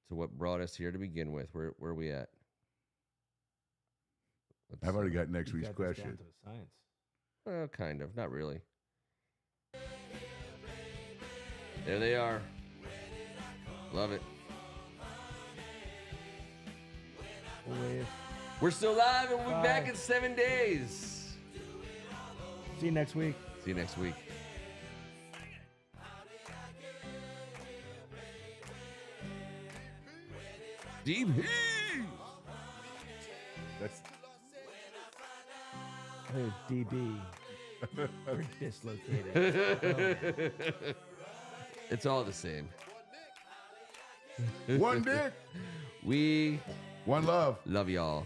to what brought us here to begin with. Where are we at? I've already got next week's question. Down to a science. Well, kind of. Not really. There they are. Love it. We're still live, and we'll be back in 7 days. See you next week. See you next week. Deep heat. That's DB. We're dislocated. It's all the same. one dick. We One love. love y'all.